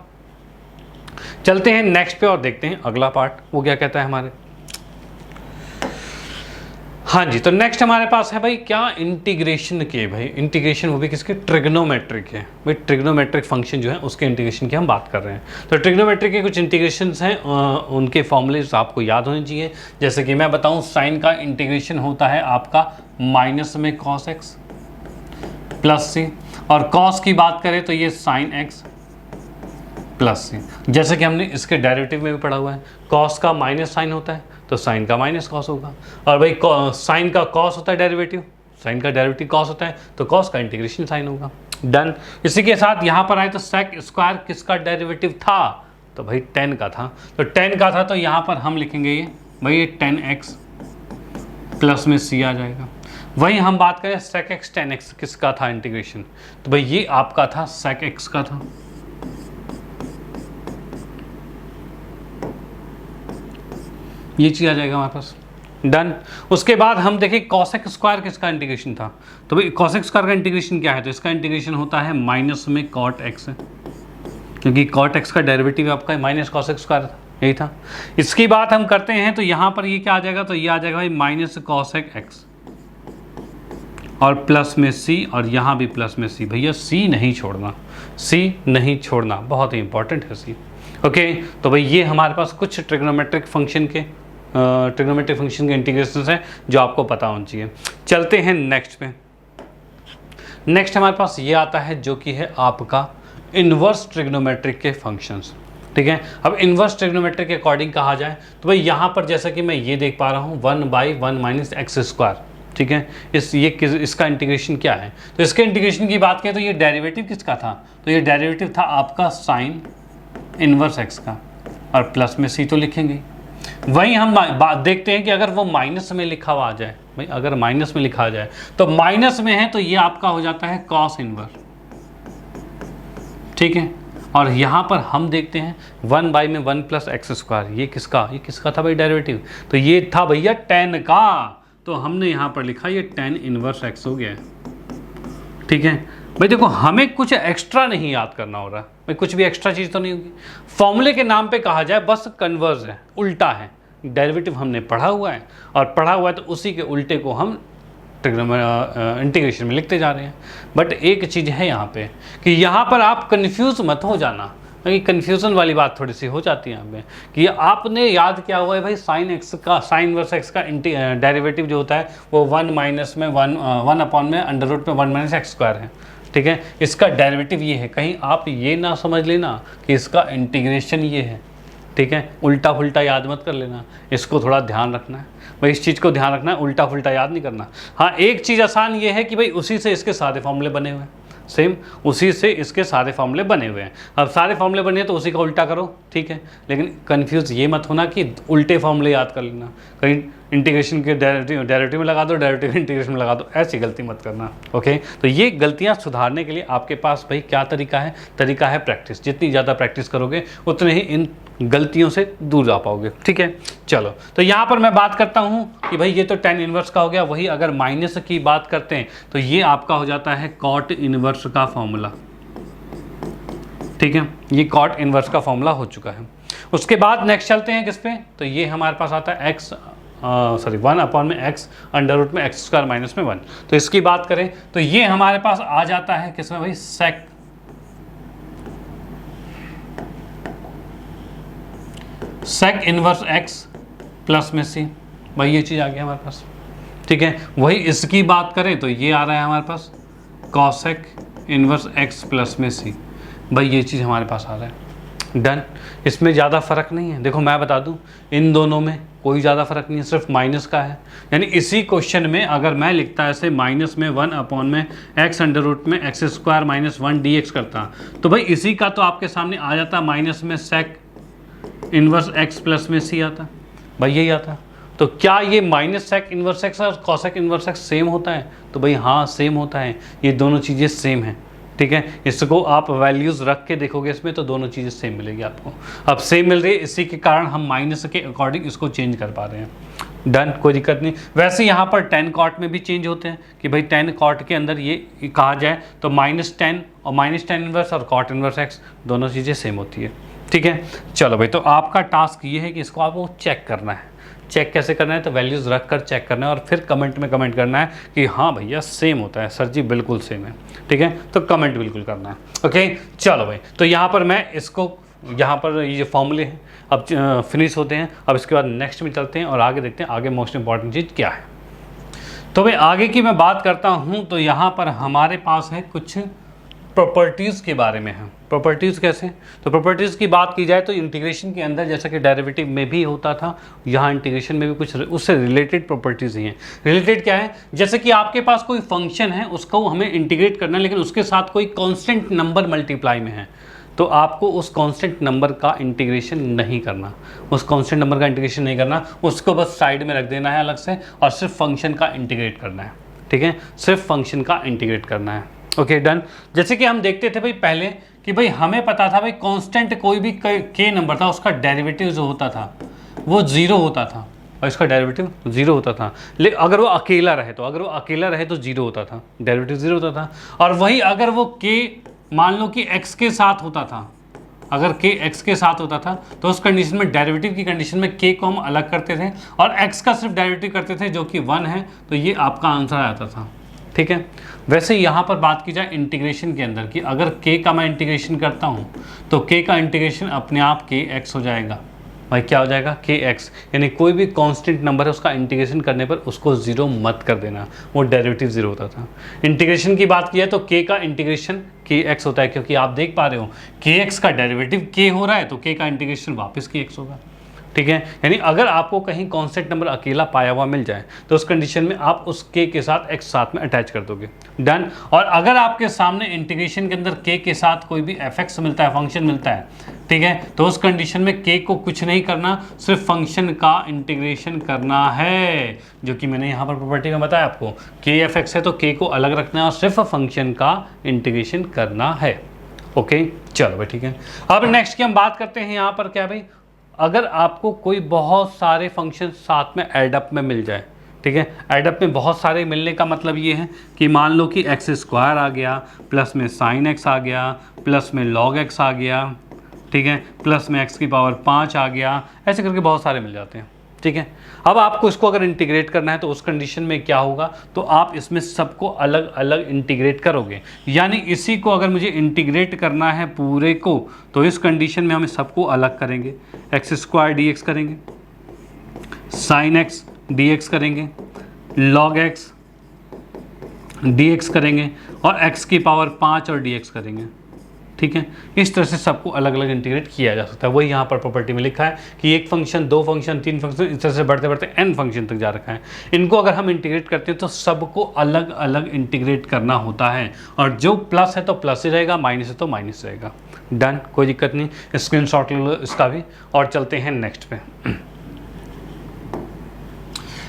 चलते हैं नेक्स्ट पे और देखते हैं अगला पार्ट वो क्या कहता है हमारे। हाँ जी, तो नेक्स्ट हमारे पास है भाई क्या, इंटीग्रेशन के। भाई इंटीग्रेशन वो भी किसके, ट्रिग्नोमेट्रिक है। भाई ट्रिग्नोमेट्रिक फंक्शन जो है उसके इंटीग्रेशन की हम बात कर रहे हैं। तो ट्रिग्नोमेट्रिक के कुछ इंटीग्रेशंस हैं, उनके फॉर्मूलेज आपको याद होने चाहिए। जैसे कि मैं बताऊं, साइन का इंटीग्रेशन होता है आपका माइनस में cos x प्लस सी, और cos की बात करें तो ये sin x प्लस सी। जैसे कि हमने इसके डेरिवेटिव में भी पढ़ा हुआ है, cos का माइनस साइन होता है तो साइन का माइनस कॉस होगा, और भाई साइन का कॉस होता है डेरिवेटिव, साइन का डेरिवेटिव कॉस होता है तो कॉस का इंटीग्रेशन साइन होगा। डन, इसी के साथ यहाँ पर आए तो सेक स्क्वायर किसका डेरिवेटिव था, तो भाई 10 का था। तो 10 का था तो यहाँ पर हम लिखेंगे ये भाई ये 10x प्लस में c आ जाएगा। वहीं हम बात करें सेक एक्स 10x किसका था इंटीग्रेशन, तो भाई ये आपका था सेक एक्स का था। ये चीज़ आ जाएगा हमारे पास। डन, उसके बाद हम देखें कॉसेक स्क्वायर किसका इंटीग्रेशन था, तो भाई कॉसेक स्क्वायर का इंटीग्रेशन क्या है, तो इसका इंटीग्रेशन होता है माइनस में कॉट एक्स, क्योंकि कॉट एक्स का डेरिवेटिव आपका माइनस कॉसेक स्क्वायर यही था। इसकी बात हम करते हैं तो यहाँ पर ये क्या आ जाएगा, तो ये आ जाएगा भाई माइनस कॉसेक एक्स और प्लस में सी, और यहाँ भी प्लस में सी। भैया सी नहीं छोड़ना, सी नहीं छोड़ना, बहुत ही इंपॉर्टेंट है सी। ओके, तो भाई ये हमारे पास कुछ ट्रिग्नोमेट्रिक फंक्शन के इंटीग्रेशन हैं जो आपको पता होना चाहिए। चलते हैं नेक्स्ट पे। नेक्स्ट हमारे पास ये आता है जो कि है आपका इन्वर्स ट्रिग्नोमेट्रिक के फंक्शंस, ठीक है। अब इन्वर्स ट्रिग्नोमेट्रिक के अकॉर्डिंग कहा जाए तो भाई यहाँ पर जैसा कि मैं ये देख पा रहा हूँ 1/1 माइनस एक्स स्क्वायर, ठीक है। इसका इंटीग्रेशन क्या है, तो इसके इंटीग्रेशन की बात करें तो ये डेरिवेटिव किसका था, तो ये डेरिवेटिव था आपका साइन इन्वर्स एक्स का, और प्लस में सी तो लिखेंगे। वहीं हम बात देखते हैं कि अगर वो माइनस में लिखा हुआ आ जाए, भाई अगर माइनस में लिखा आ जाए तो माइनस में है तो ये आपका हो जाता है कॉस इन्वर्स, ठीक है। और यहाँ पर हम देखते हैं 1 में 1 प्लस एक्स स्क्वायर, ये किसका था भाई डेरिवेटिव, तो ये था भैया 10 का, तो हमने यहाँ पर लिखा ये 10 इन्वर्स एक्स हो गया, ठीक है। भाई देखो हमें कुछ एक्स्ट्रा नहीं याद करना हो रहा, भाई कुछ भी एक्स्ट्रा चीज़ तो नहीं होगी। फॉर्मूले के नाम पे कहा जाए बस कन्वर्स है, उल्टा है। डेरिवेटिव हमने पढ़ा हुआ है और पढ़ा हुआ है तो उसी के उल्टे को हम इंटीग्रेशन में लिखते जा रहे हैं। बट एक चीज़ है यहाँ पे कि यहाँ पर आप कन्फ्यूज़ मत हो जाना, क्योंकि कन्फ्यूज़न वाली बात थोड़ी सी हो जाती है यहाँ पे कि आपने याद क्या हुआ है भाई, साइन एक्स का, साइन इनवर्स एक्स का डेरिवेटिव जो होता है वो 1 माइनस में 1 अपॉन में अंडर रूट में 1 माइनस एक्स स्क्वायर है, ठीक है। इसका डेरिवेटिव ये है, कहीं आप ये ना समझ लेना कि इसका इंटीग्रेशन ये है, ठीक है। उल्टा फुल्टा याद मत कर लेना, इसको थोड़ा ध्यान रखना है भाई, इस चीज़ को ध्यान रखना है, उल्टा फुल्टा याद नहीं करना। हाँ, एक चीज़ आसान ये है कि भाई उसी से इसके सारे फॉर्मूले बने हुए हैं, सेम उसी से इसके सारे फॉर्मूले बने हुए हैं। अब सारे फॉर्मूले बने हैं तो उसी का उल्टा करो, ठीक है। लेकिन कंफ्यूज ये मत होना कि उल्टे फॉर्मूले याद कर लेना, कहीं इंटीग्रेशन के डेरिवेटिव में लगा दो, डेरिवेटिव इंटीग्रेशन में लगा दो, ऐसी गलती मत करना, ओके। तो ये गलतियाँ सुधारने के लिए आपके पास भाई क्या तरीका है, तरीका है प्रैक्टिस। जितनी ज़्यादा प्रैक्टिस करोगे उतने ही इन गलतियों से दूर जा पाओगे, ठीक है। चलो, तो यहाँ पर मैं बात करता हूँ कि भाई ये तो tan इनवर्स का हो गया। वही अगर माइनस की बात करते हैं तो ये आपका हो जाता है cot इनवर्स का फॉर्मूला, ठीक है। ये cot इनवर्स का फॉर्मूला हो चुका है। उसके बाद नेक्स्ट चलते हैं किस पे, तो ये हमारे पास आता है x 1 अपॉन में x अंडर रूट में एक्स स्क्वायर माइनस में 1। तो इसकी बात करें तो ये हमारे पास आ जाता है किसमें भाई, सेक इनवर्स x प्लस में c। भाई ये चीज़ आ गया हमारे पास, ठीक है। वही इसकी बात करें तो ये आ रहा है हमारे पास कॉसेक इनवर्स x प्लस में c। भाई ये चीज़ हमारे पास आ रहा है, डन। इसमें ज़्यादा फ़र्क नहीं है। देखो मैं बता दूं, इन दोनों में कोई ज़्यादा फ़र्क नहीं है, सिर्फ माइनस का है। यानी इसी क्वेश्चन में अगर मैं लिखता ऐसे माइनस में 1 अपॉन में x अंडर रूट में एक्स स्क्वायर माइनस 1 dx करता, तो भाई इसी का तो आपके सामने आ जाता माइनस में सेक इनवर्स x प्लस में c आता, भाई यही आता। तो क्या ये माइनस सेक इनवर्स x और कॉसेक इनवर्स x सेम होता है, तो भाई हाँ सेम होता है, ये दोनों चीज़ें सेम हैं, ठीक है। इसको आप वैल्यूज़ रख के देखोगे इसमें तो दोनों चीज़ें सेम मिलेगी आपको। अब सेम मिल रही है, इसी के कारण हम माइनस के अकॉर्डिंग इसको चेंज कर पा रहे हैं, डन, कोई दिक्कत नहीं। वैसे यहाँ पर tan cot में भी चेंज होते हैं कि भाई tan cot के अंदर ये कहा जाए तो -10 और -tan इनवर्स और cot इनवर्स x दोनों चीज़ें सेम होती है, ठीक है। चलो भाई, तो आपका टास्क ये है कि इसको आपको चेक करना है। चेक कैसे करना है, तो वैल्यूज़ रख कर चेक करना है और फिर कमेंट में कमेंट करना है कि हाँ भैया सेम होता है सर जी, बिल्कुल सेम है, ठीक है। तो कमेंट बिल्कुल करना है, ओके। चलो भाई, तो यहाँ पर मैं इसको, यहाँ पर ये जो फॉर्मूले हैं अब फिनिश होते हैं। अब इसके बाद नेक्स्ट में चलते हैं और आगे देखते हैं आगे मोस्ट इंपॉर्टेंट चीज़ क्या है। तो भाई आगे की मैं बात करता हूँ तो यहाँ पर हमारे पास है कुछ प्रॉपर्टीज़ के बारे में है। प्रॉपर्टीज़ कैसे, तो प्रॉपर्टीज़ की बात की जाए तो इंटीग्रेशन के अंदर जैसा कि डेरिवेटिव में भी होता था, यहाँ इंटीग्रेशन में भी कुछ उससे रिलेटेड प्रॉपर्टीज़ ही हैं। रिलेटेड क्या है, जैसे कि आपके पास कोई फंक्शन है, उसको हमें इंटीग्रेट करना है, लेकिन उसके साथ कोई कांस्टेंट नंबर मल्टीप्लाई में है, तो आपको उस कांस्टेंट नंबर का इंटीग्रेशन नहीं करना, उस कांस्टेंट नंबर का इंटीग्रेशन नहीं करना, उसको बस साइड में रख देना है अलग से और सिर्फ फंक्शन का इंटीग्रेट करना है, ठीक है। सिर्फ फंक्शन का इंटीग्रेट करना है, ओके डन। जैसे कि हम देखते थे भाई पहले कि भाई हमें पता था भाई कांस्टेंट कोई भी के नंबर था उसका डेरिवेटिव जो होता था वो 0 होता था और इसका डेरिवेटिव 0 होता था। लेकिन अगर वो अकेला रहे तो 0 होता था, डेरिवेटिव 0 होता था। और वही अगर वो के मान लो कि x के साथ होता था, अगर k x के साथ होता था तो उस कंडीशन में, डेरिवेटिव की कंडीशन में k को हम अलग करते थे और x का सिर्फ डेरिवेटिव करते थे जो कि 1 है, तो ये आपका आंसर आता था, ठीक है। वैसे यहाँ पर बात की जाए इंटीग्रेशन के अंदर कि अगर k का मैं इंटीग्रेशन करता हूँ तो k का इंटीग्रेशन अपने आप kx हो जाएगा। भाई क्या हो जाएगा, kx, यानी कोई भी कांस्टेंट नंबर है उसका इंटीग्रेशन करने पर उसको 0 मत कर देना, वो डेरिवेटिव 0 होता था। इंटीग्रेशन की बात की है तो k का इंटीग्रेशन kx होता है, क्योंकि आप देख पा रहे हो kx का डेरिवेटिव k हो रहा है तो k का इंटीग्रेशन वापस kx होगा, ठीक है। यानी अगर आपको कहीं कांस्टेंट नंबर अकेला पाया हुआ मिल जाए तो उस कंडीशन में आप उस k के साथ x साथ में अटैच कर दोगे, डन। और अगर आपके सामने इंटीग्रेशन के अंदर k के साथ कोई भी fx मिलता है, फंक्शन मिलता है, ठीक है, तो उस कंडीशन में k को कुछ नहीं करना, सिर्फ फंक्शन का इंटीग्रेशन करना है, जो कि मैंने यहाँ पर प्रॉपर्टी में बताया आपको। k fx है तो k को अलग रखना है और सिर्फ फंक्शन का इंटीग्रेशन करना है, ओके। चलो भाई ठीक है। अब नेक्स्ट की हम बात करते हैं यहाँ पर क्या भाई, अगर आपको कोई बहुत सारे फंक्शन साथ में एड अप में मिल जाए, ठीक है। एडअप में बहुत सारे मिलने का मतलब ये है कि मान लो कि एक्स स्क्वायर आ गया, प्लस में साइन एक्स आ गया, प्लस में लॉग एक्स आ गया, ठीक है, प्लस में एक्स की पावर 5 आ गया, ऐसे करके बहुत सारे मिल जाते हैं, ठीक है। अब आपको इसको अगर इंटीग्रेट करना है तो उस कंडीशन में क्या होगा, तो आप इसमें सबको अलग अलग इंटीग्रेट करोगे। यानी इसी को अगर मुझे इंटीग्रेट करना है पूरे को, तो इस कंडीशन में हम सबको अलग करेंगे। एक्स स्क्वायर डी एक्स करेंगे, साइन एक्स डी एक्स करेंगे, लॉग एक्स डी एक्स करेंगे, और एक्स की पावर 5 और डी एक्स करेंगे, ठीक है। इस तरह से सबको अलग अलग इंटीग्रेट किया जा सकता है। वही यहाँ पर प्रॉपर्टी में लिखा है कि एक फंक्शन, दो फंक्शन, तीन फंक्शन, इस तरह से बढ़ते बढ़ते n फंक्शन तक जा रखा है। इनको अगर हम इंटीग्रेट करते हैं तो सबको अलग अलग इंटीग्रेट करना होता है, और जो प्लस है तो प्लस ही रहेगा, माइनस है तो माइनस रहेगा। डन, कोई दिक्कत नहीं, स्क्रीनशॉट ले लो इसका भी, और चलते हैं नेक्स्ट पे।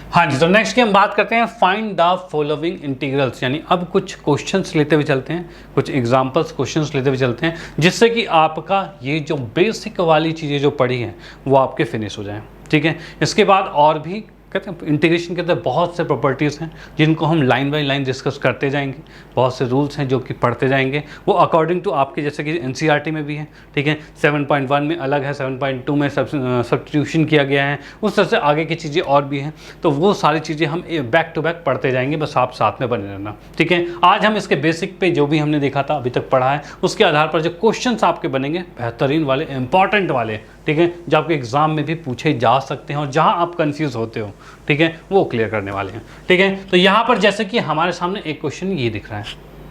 हाँ जी, तो नेक्स्ट की हम बात करते हैं फाइंड द फॉलोइंग इंटीग्रल्स, यानी अब कुछ क्वेश्चंस लेते हुए चलते हैं, कुछ एग्जांपल्स क्वेश्चंस लेते हुए चलते हैं, जिससे कि आपका ये जो बेसिक वाली चीज़ें जो पढ़ी हैं वो आपके फिनिश हो जाएं, ठीक है। इसके बाद और भी कहते हैं इंटीग्रेशन के अंदर बहुत से प्रॉपर्टीज़ हैं जिनको हम लाइन बाय लाइन डिस्कस करते जाएंगे, बहुत से रूल्स हैं जो कि पढ़ते जाएंगे, वो अकॉर्डिंग टू आपके, जैसे कि एनसीईआरटी में भी है, ठीक है। 7.1 में अलग है, 7.2 में सब्स्टिट्यूशन किया गया है, उस तरह से आगे की चीज़ें और भी हैं, तो वो सारी चीज़ें हम बैक टू बैक पढ़ते जाएंगे, बस आप साथ में बने रहना, ठीक है। आज हम इसके बेसिक पे जो भी हमने देखा था अभी तक पढ़ा है, उसके आधार पर जो क्वेश्चन आपके बनेंगे बेहतरीन वाले, इंपॉर्टेंट वाले, ठीक है, जो आपके एग्जाम में भी पूछे जा सकते हैं, और जहां आप कंफ्यूज होते हो, ठीक है, वो क्लियर करने वाले हैं, ठीक है। तो यहां पर जैसे कि हमारे सामने एक क्वेश्चन ये दिख रहा है,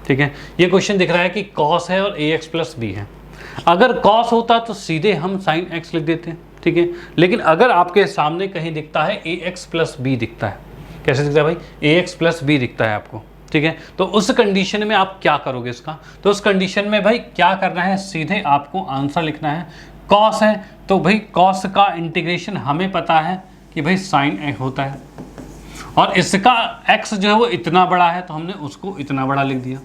ठीक है, ये क्वेश्चन दिख रहा है कि कॉस है और ax प्लस बी है। अगर कॉस होता तो सीधे हम साइन एक्स लिख देते हैं, ठीक है, लेकिन अगर आपके सामने कहीं दिखता है ax प्लस बी दिखता है, कैसे दिखता है भाई, ax प्लस बी दिखता है आपको, ठीक है, तो उस कंडीशन में आप क्या करोगे इसका, तो उस कंडीशन में भाई क्या करना है, सीधे आपको आंसर लिखना है। कॉस है तो भाई कॉस का इंटीग्रेशन हमें पता है कि भाई साइन एक्स होता है, और इसका एक्स जो है वो इतना बड़ा है तो हमने उसको इतना बड़ा लिख दिया,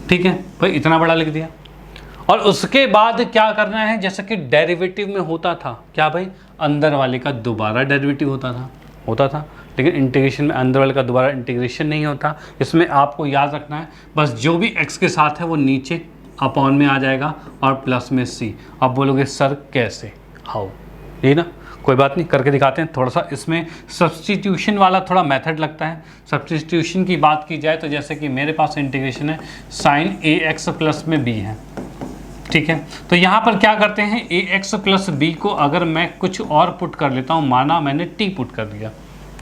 ठीक है भाई, इतना बड़ा लिख दिया। और उसके बाद क्या करना है, जैसे कि डेरिवेटिव में होता था क्या भाई, अंदर वाले का दोबारा डेरिवेटिव होता था, लेकिन इंटीग्रेशन में अंदर वाले का दोबारा इंटीग्रेशन नहीं होता। इसमें आपको याद रखना है बस जो भी एक्स के साथ है वो नीचे अपॉन में आ जाएगा, और प्लस में सी। अब बोलोगे सर कैसे, हाउ, ये ना, कोई बात नहीं, करके दिखाते हैं। थोड़ा सा इसमें सब्स्टिट्यूशन वाला थोड़ा मेथड लगता है। सब्स्टिट्यूशन की बात की जाए तो जैसे कि मेरे पास इंटीग्रेशन है साइन ए एक्स प्लस में बी है, ठीक है, तो यहाँ पर क्या करते हैं, ए एक्स प्लस बी को अगर मैं कुछ और पुट कर लेता हूँ, माना मैंने टी पुट कर दिया,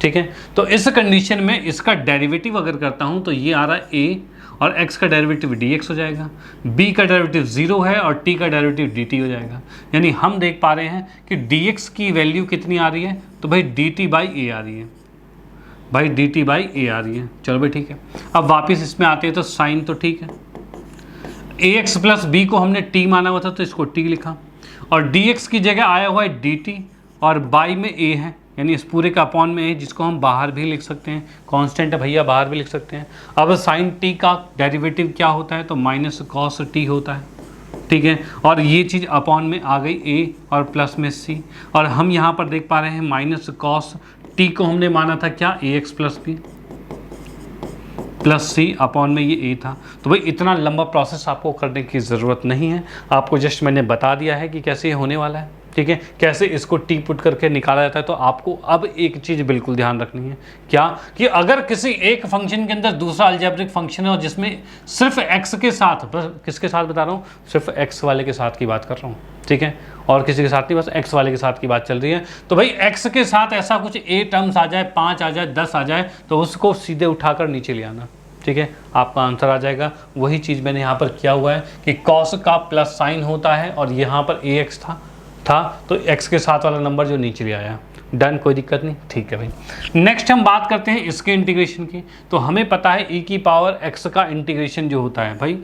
ठीक है, तो इस कंडीशन में इसका डेरिवेटिव अगर करता हूँ तो ये आ रहा है ए, और x का डेरिवेटिव dx हो जाएगा, b का डेरिवेटिव 0 है, और t का डेरिवेटिव dt हो जाएगा। यानी हम देख पा रहे हैं कि dx की वैल्यू कितनी आ रही है, तो भाई dt बाई ए आ रही है, भाई dt बाई ए आ रही है। चलो भाई ठीक है, अब वापस इसमें आते हैं तो साइन तो ठीक है, ax प्लस बी को हमने t माना हुआ था तो इसको t लिखा, और dx की जगह आया हुआ है dt, और बाई में a है, यानी इस पूरे का अपॉन में है, जिसको हम बाहर भी लिख सकते हैं, कांस्टेंट है भैया, बाहर भी लिख सकते हैं। अब साइन टी का डेरिवेटिव क्या होता है, तो माइनस कॉस टी होता है, ठीक है, और ये चीज़ अपॉन में आ गई ए और प्लस में सी, और हम यहाँ पर देख पा रहे हैं माइनस कॉस टी को हमने माना था क्या, ए एक्स प्लस बी प्लस सी, अपॉन में ये ए था। तो भाई इतना लंबा प्रोसेस आपको करने की ज़रूरत नहीं है, आपको जस्ट मैंने बता दिया है कि कैसे ये होने वाला है, ठीक है, कैसे इसको टी पुट करके निकाला जाता है। तो आपको अब एक चीज़ बिल्कुल ध्यान रखनी है, क्या, कि अगर किसी एक फंक्शन के अंदर दूसरा अलजेब्रिक फंक्शन है और जिसमें सिर्फ एक्स के साथ, बस किसके साथ बता रहा हूँ, सिर्फ एक्स वाले के साथ की बात कर रहा हूँ, ठीक है, और किसी के साथ नहीं, बस एक्स वाले के साथ की बात चल रही है, तो भाई एक्स के साथ ऐसा कुछ ए टर्म्स आ जाए, 5 आ जाए, 10 आ जाए, तो उसको सीधे उठाकर नीचे ले आना, ठीक है, आपका आंसर आ जाएगा। वही चीज़ मैंने यहाँ पर किया हुआ है कि कॉस का प्लस साइन होता है, और यहाँ पर ए एक्स था तो x के साथ वाला नंबर जो नीचे ले आया, डन, कोई दिक्कत नहीं, ठीक है भाई। नेक्स्ट हम बात करते हैं इसके इंटीग्रेशन की। तो हमें पता है e की पावर x का इंटीग्रेशन जो होता है भाई,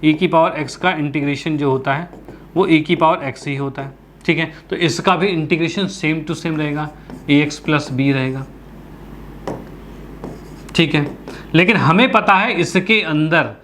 e की पावर x का इंटीग्रेशन जो होता है वो e की पावर x ही होता है, ठीक है, तो इसका भी इंटीग्रेशन सेम टू सेम रहेगा, ax प्लस बी रहेगा, ठीक है, लेकिन हमें पता है इसके अंदर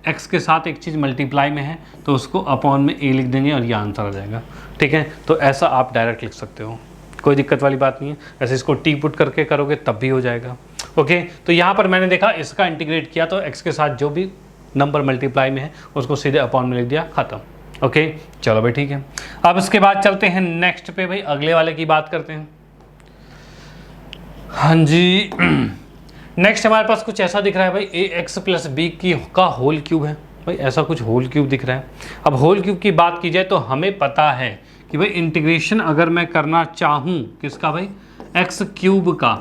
x के साथ एक चीज़ मल्टीप्लाई में है तो उसको अपॉन में a लिख देंगे और ये आंसर आ जाएगा, ठीक है, तो ऐसा आप डायरेक्ट लिख सकते हो, कोई दिक्कत वाली बात नहीं है। ऐसे इसको टी पुट करके करोगे तब भी हो जाएगा। ओके, तो यहाँ पर मैंने देखा इसका इंटीग्रेट किया तो x के साथ जो भी नंबर मल्टीप्लाई में है उसको सीधे अपॉन में लिख दिया, खत्म। ओके, चलो भाई ठीक है। अब इसके बाद चलते हैं नेक्स्ट पे, भाई अगले वाले की बात करते हैं। हाँ जी, नेक्स्ट हमारे पास कुछ ऐसा दिख रहा है भाई, ax प्लस बी का होल क्यूब है। भाई ऐसा कुछ होल क्यूब दिख रहा है। अब होल क्यूब की बात की जाए तो हमें पता है कि भाई इंटीग्रेशन अगर मैं करना चाहूँ किसका भाई, एक्स क्यूब का,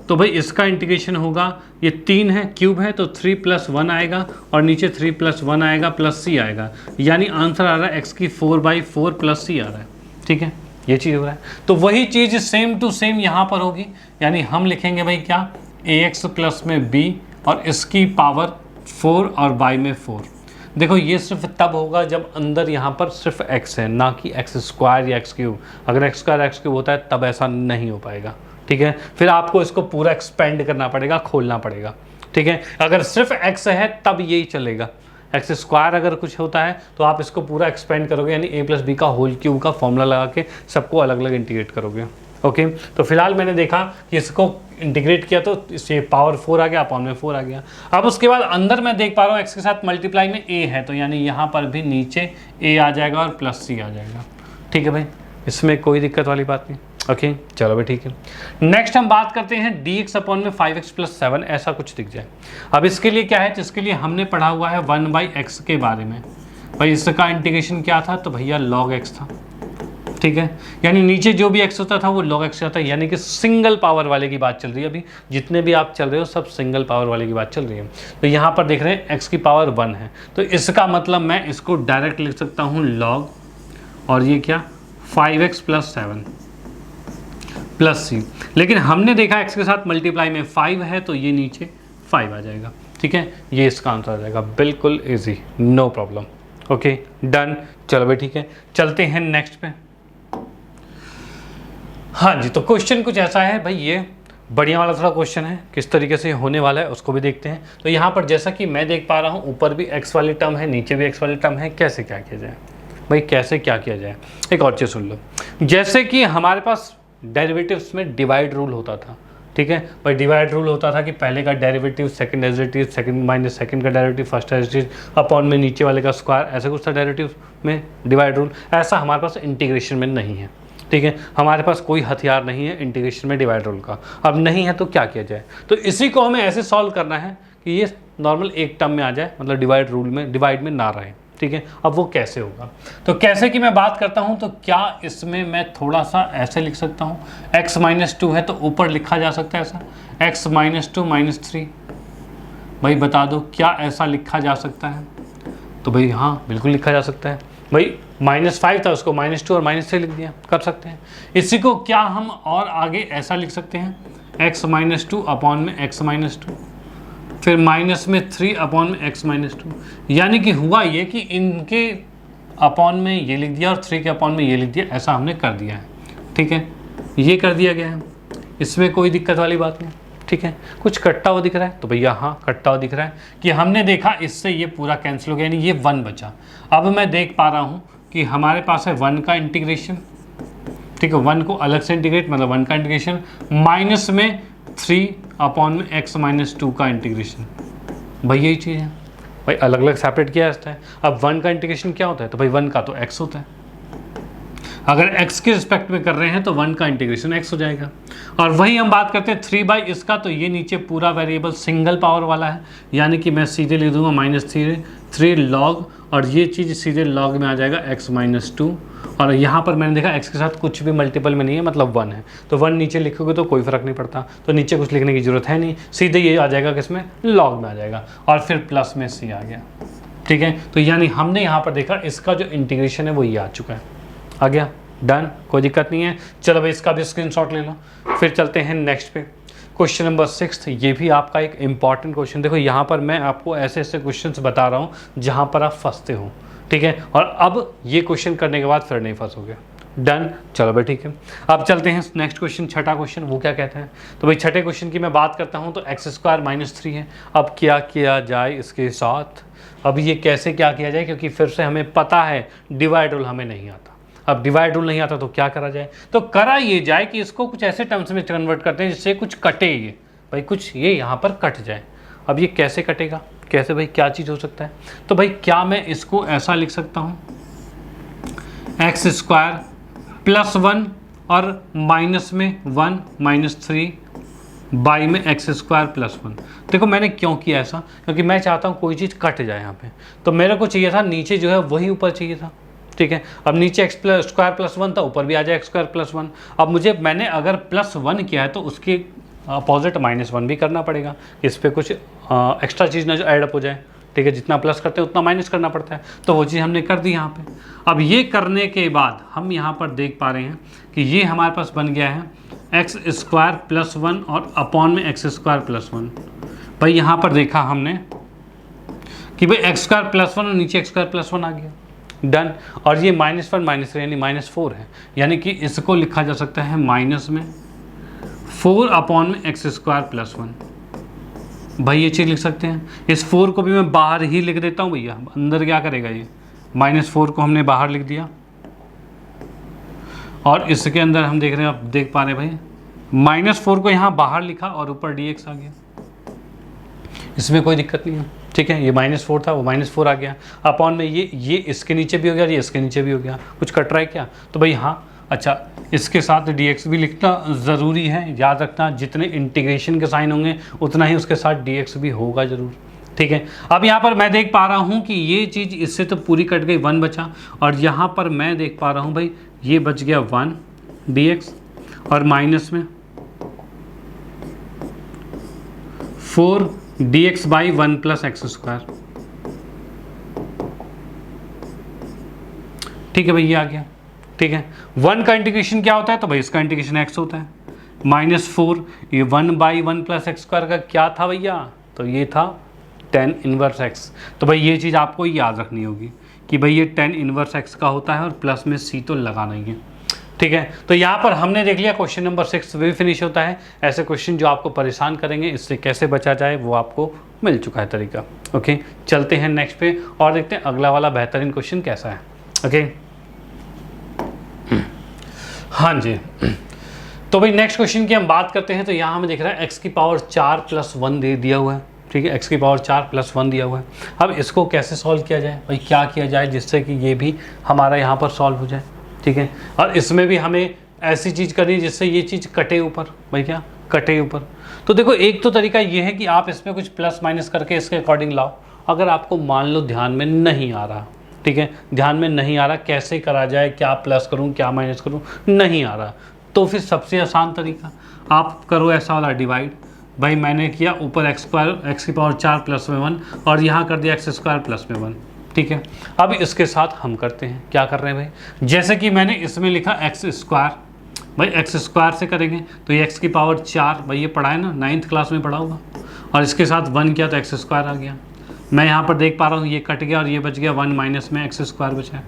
तो भाई इसका इंटीग्रेशन होगा, ये 3 है क्यूब है तो 3 + 1 आएगा और नीचे 3 + 1 आएगा प्लस सी आएगा, यानी आंसर आ रहा है x की 4/4 प्लस सी आ रहा है। ठीक है, ये चीज़ हो रहा है। तो वही चीज़ सेम टू सेम यहाँ पर होगी, यानी हम लिखेंगे भाई क्या, ax प्लस में b और इसकी पावर 4 और y में 4। देखो ये सिर्फ तब होगा जब अंदर यहाँ पर सिर्फ x है, ना कि x² या x3। अगर x² x3 होता है तब ऐसा नहीं हो पाएगा। ठीक है, फिर आपको इसको पूरा एक्सपेंड करना पड़ेगा, खोलना पड़ेगा। ठीक है, अगर सिर्फ x है तब यही चलेगा। x² अगर कुछ होता है तो आप इसको पूरा एक्सपेंड करोगे, यानी a + b का होल क्यूब का फॉर्मूला लगा के सबको अलग अलग इंटीग्रेट करोगे। ओके, तो फिलहाल मैंने देखा कि इसको इंटीग्रेट किया तो इससे पावर 4 आ गया, अपॉन में 4 आ गया। अब उसके बाद अंदर मैं देख पा रहा हूँ x के साथ मल्टीप्लाई में a है, तो यानी यहाँ पर भी नीचे a आ जाएगा और प्लस c आ जाएगा। ठीक है भाई, इसमें कोई दिक्कत वाली बात नहीं। ओके, चलो भाई ठीक है। नेक्स्ट हम बात करते हैं dx अपॉन में 5x + 7, ऐसा कुछ दिख जाए। अब इसके लिए क्या है, जिसके लिए हमने पढ़ा हुआ है 1/x के बारे में। भाई इसका इंटीग्रेशन क्या था, तो भैया log x था। ठीक है, यानी नीचे जो भी x होता था वो log x आता है, यानी कि सिंगल पावर वाले की बात चल रही है। अभी जितने भी आप चल रहे हो सब सिंगल पावर वाले की बात चल रही है। तो यहाँ पर देख रहे हैं x की पावर 1 है, तो इसका मतलब मैं इसको डायरेक्ट लिख सकता हूँ log, और ये क्या 5x + 7 प्लस सी। लेकिन हमने देखा x के साथ मल्टीप्लाई में 5 है तो ये नीचे 5 आ जाएगा। ठीक है, ये इसका आंसर आ जाएगा, बिल्कुल easy, no problem. Okay done, चलो भाई ठीक है, चलते हैं नेक्स्ट पे। हाँ जी, तो क्वेश्चन कुछ ऐसा है भाई, ये बढ़िया वाला थोड़ा क्वेश्चन है, किस तरीके से होने वाला है उसको भी देखते हैं। तो यहाँ पर जैसा कि मैं देख पा रहा हूँ ऊपर भी x वाली टर्म है, नीचे भी x वाली टर्म है। कैसे क्या किया जाए भाई, कैसे क्या किया जाए, एक और चीज़ सुन लो। जैसे कि हमारे पास डेरिवेटिव्स में डिवाइड रूल होता था। ठीक है भाई, डिवाइड रूल होता था कि पहले का derivative second derivative, second minus second का डेरिवेटिव, फर्स्ट डेरिवेटिव अपॉन में नीचे वाले का स्क्वायर, ऐसा कुछ था डेरिवेटिव में डिवाइड रूल। ऐसा हमारे पास इंटीग्रेशन में नहीं है। ठीक है, हमारे पास कोई हथियार नहीं है इंटीग्रेशन में डिवाइड रूल का। अब नहीं है तो क्या किया जाए, तो इसी को हमें ऐसे सॉल्व करना है कि ये नॉर्मल एक टर्म में आ जाए, मतलब डिवाइड रूल में डिवाइड में ना रहे। ठीक है, अब वो कैसे होगा, तो कैसे की मैं बात करता हूँ, तो क्या इसमें मैं थोड़ा सा ऐसे लिख सकता हूँ, x - 2 है तो ऊपर लिखा जा सकता है ऐसा, x - 2 - 3। भाई बता दो क्या ऐसा लिखा जा सकता है, तो भाई हाँ बिल्कुल लिखा जा सकता है। भाई -5 था, उसको -2 और -3 लिख दिया, कर सकते हैं। इसी को क्या हम और आगे ऐसा लिख सकते हैं, x - 2 अपॉन में x - 2, फिर माइनस में 3 अपॉन में x - 2। यानी कि हुआ ये कि इनके अपॉन में ये लिख दिया और 3 के अपॉन में ये लिख दिया, ऐसा हमने कर दिया है। ठीक है, ये कर दिया गया है, इसमें कोई दिक्कत वाली बात नहीं। ठीक है, कुछ कट्टा हुआ दिख रहा है, तो भैया हाँ कट्टा हुआ दिख रहा है कि हमने देखा इससे ये पूरा कैंसिल हो गया, यानी ये 1 बचा। अब मैं देख पा रहा हूँ कि हमारे पास है 1 का इंटीग्रेशन। ठीक है, 1 को अलग से इंटीग्रेट, मतलब 1 का इंटीग्रेशन, माइनस में 3 अपॉन में x - 2 का इंटीग्रेशन। भाई यही चीज़ है भाई, अलग अलग सेपरेट किया जाता है। अब 1 का इंटीग्रेशन क्या होता है, तो भाई 1 का तो x होता है। अगर x के रिस्पेक्ट में कर रहे हैं तो 1 का इंटीग्रेशन x हो जाएगा। और वही हम बात करते हैं 3 इसका, तो ये नीचे पूरा वेरिएबल सिंगल पावर वाला है, यानी कि मैं सीधे लिख दूंगा -3 log, और ये चीज़ सीधे log में आ जाएगा x - 2। और यहाँ पर मैंने देखा x के साथ कुछ भी मल्टीपल में नहीं है, मतलब 1 है, तो 1 नीचे लिखोगे तो कोई फ़र्क नहीं पड़ता, तो नीचे कुछ लिखने की ज़रूरत है नहीं, सीधे ये आ जाएगा किसमें, log में आ जाएगा, और फिर प्लस में c आ गया। ठीक है, तो यानी हमने यहाँ पर देखा इसका जो इंटीग्रेशन है वो ये आ चुका है, आ गया, डन, कोई दिक्कत नहीं है। चलो भाई इसका भी स्क्रीनशॉट ले लो। फिर चलते हैं नेक्स्ट पे, क्वेश्चन नंबर 6। ये भी आपका एक इंपॉर्टेंट क्वेश्चन। देखो यहाँ पर मैं आपको ऐसे ऐसे क्वेश्चंस बता रहा हूँ जहाँ पर आप फंसते हो। ठीक है, और अब ये क्वेश्चन करने के बाद फिर नहीं फंसोगे। डन, चलो भाई ठीक है। अब चलते हैं नेक्स्ट क्वेश्चन, छठा क्वेश्चन, वो क्या कहते हैं। तो भाई छठे क्वेश्चन की मैं बात करता हूँ, तो x² - 3 है। अब क्या किया जाए इसके साथ, अब ये कैसे क्या किया जाए, क्योंकि फिर से हमें पता है डिवाइड रूल हमें नहीं आता। अब डिवाइड रूल नहीं आता तो क्या करा जाए, तो करा ये जाए कि इसको कुछ ऐसे टर्म्स में कन्वर्ट करते हैं जिससे कुछ कटे, ये भाई कुछ ये यहाँ पर कट जाए। अब ये कैसे कटेगा, कैसे भाई, क्या चीज़ हो सकता है, तो भाई क्या मैं इसको ऐसा लिख सकता हूँ एक्स स्क्वायर प्लस 1 और माइनस में 1 माइनस 3 बाई में एक्स स्क्वायर प्लस 1। देखो मैंने क्यों किया ऐसा, क्योंकि मैं चाहता हूँ कोई चीज़ कट जाए यहाँ पे, तो मेरे को चाहिए था नीचे जो है वही ऊपर चाहिए था, ठीक है। अब नीचे एक्स स्क्वायर प्लस 1 था, ऊपर भी आ जाए एक्स स्क्वायर प्लस 1। अब मैंने अगर प्लस 1 किया है तो उसके अपोजिट माइनस 1 भी करना पड़ेगा, इस पर कुछ एक्स्ट्रा चीज़ ना जो ऐड अप हो जाए, ठीक है। जितना प्लस करते हैं उतना माइनस करना पड़ता है, तो वो चीज़ हमने कर दी यहाँ पे। अब ये करने के बाद हम यहाँ पर देख पा रहे हैं कि ये हमारे पास बन गया है एक्स स्क्वायर प्लस 1 और अपॉन में एक्स स्क्वायर प्लस 1। भाई यहाँ पर देखा हमने कि भाई एक्स स्क्वायर प्लस 1 और नीचे एक्स स्क्वायर प्लस 1 आ गया, डन। और ये -1 -3 यानी -4 है, यानी कि इसको लिखा जा सकता है माइनस में 4 अपॉन में एक्स स्क्वायर प्लस 1। भाई ये चीज़ लिख सकते हैं। इस 4 को भी मैं बाहर ही लिख देता हूँ भैया, अंदर क्या करेगा ये, -4 को हमने बाहर लिख दिया, और इसके अंदर हम देख रहे हैं, आप देख पा रहे हैं भाई -4 को यहाँ बाहर लिखा और ऊपर dx आ गया, इसमें कोई दिक्कत नहीं है, ठीक है। ये -4 था, वो -4 आ गया, अपॉन में ये इसके नीचे भी हो गया, ये इसके नीचे भी हो गया, कुछ कट रहा है क्या, तो भाई हाँ। अच्छा, इसके साथ dx भी लिखना ज़रूरी है, याद रखना जितने इंटीग्रेशन के साइन होंगे उतना ही उसके साथ dx भी होगा ज़रूर, ठीक है। अब यहाँ पर मैं देख पा रहा हूँ कि ये चीज़ इससे तो पूरी कट गई, 1 बचा, और यहाँ पर मैं देख पा रहा हूँ भाई ये बच गया 1 dx और माइनस में 4 dx by 1 plus x square, ठीक है भाई, ये आ गया, ठीक है। 1 का इंटीग्रेशन क्या होता है, तो भाई इसका इंटीग्रेशन x होता है, -4 ये 1 बाई 1 प्लस एक्स स्क्वायर का क्या था भैया, तो ये था tan इनवर्स x। तो भाई ये चीज़ आपको याद रखनी होगी कि भाई ये tan इनवर्स x का होता है, और प्लस में c तो लगाना ही है, ठीक है। तो यहाँ पर हमने देख लिया क्वेश्चन नंबर 6 भी फिनिश होता है। ऐसे क्वेश्चन जो आपको परेशान करेंगे, इससे कैसे बचा जाए वो आपको मिल चुका है तरीका। ओके, चलते हैं नेक्स्ट पे और देखते हैं अगला वाला बेहतरीन क्वेश्चन कैसा है। ओके, हाँ जी, तो भाई नेक्स्ट क्वेश्चन की हम बात करते हैं। तो यहाँ हमें दिख रहा है x की पावर 4 प्लस 1 दे दिया हुआ है, ठीक है, x की पावर 4 प्लस 1 दिया हुआ है। अब इसको कैसे सॉल्व किया जाए भाई, क्या किया जाए जिससे कि ये भी हमारा यहाँ पर सॉल्व हो जाए, ठीक है। और इसमें भी हमें ऐसी चीज़ करनी है जिससे ये चीज़ कटे ऊपर, भाई क्या कटे ऊपर। तो देखो एक तो तरीका ये है कि आप इसमें कुछ प्लस माइनस करके इसके अकॉर्डिंग लाओ। अगर आपको मान लो ध्यान में नहीं आ रहा, ठीक है, ध्यान में नहीं आ रहा कैसे करा जाए, क्या प्लस करूँ क्या माइनस करूँ, नहीं आ रहा, तो फिर सबसे आसान तरीका आप करो ऐसा वाला डिवाइड। भाई मैंने किया ऊपर एक्स की पावर 4 प्लस में 1 और यहाँ कर दिया एक्स स्क्वायर प्लस में 1, ठीक है। अब इसके साथ हम करते हैं, क्या कर रहे हैं भाई, जैसे कि मैंने इसमें लिखा एक्स स्क्वायर, भाई एक्स स्क्वायर से करेंगे तो ये एक्स की पावर 4, भाई ये पढ़ा है ना 9th क्लास में पढ़ा होगा, और इसके साथ 1 किया तो एक्स स्क्वायर आ गया। मैं यहाँ पर देख पा रहा हूँ ये कट गया और ये बच गया 1 माइनस में एक्स स्क्वायर बचा है,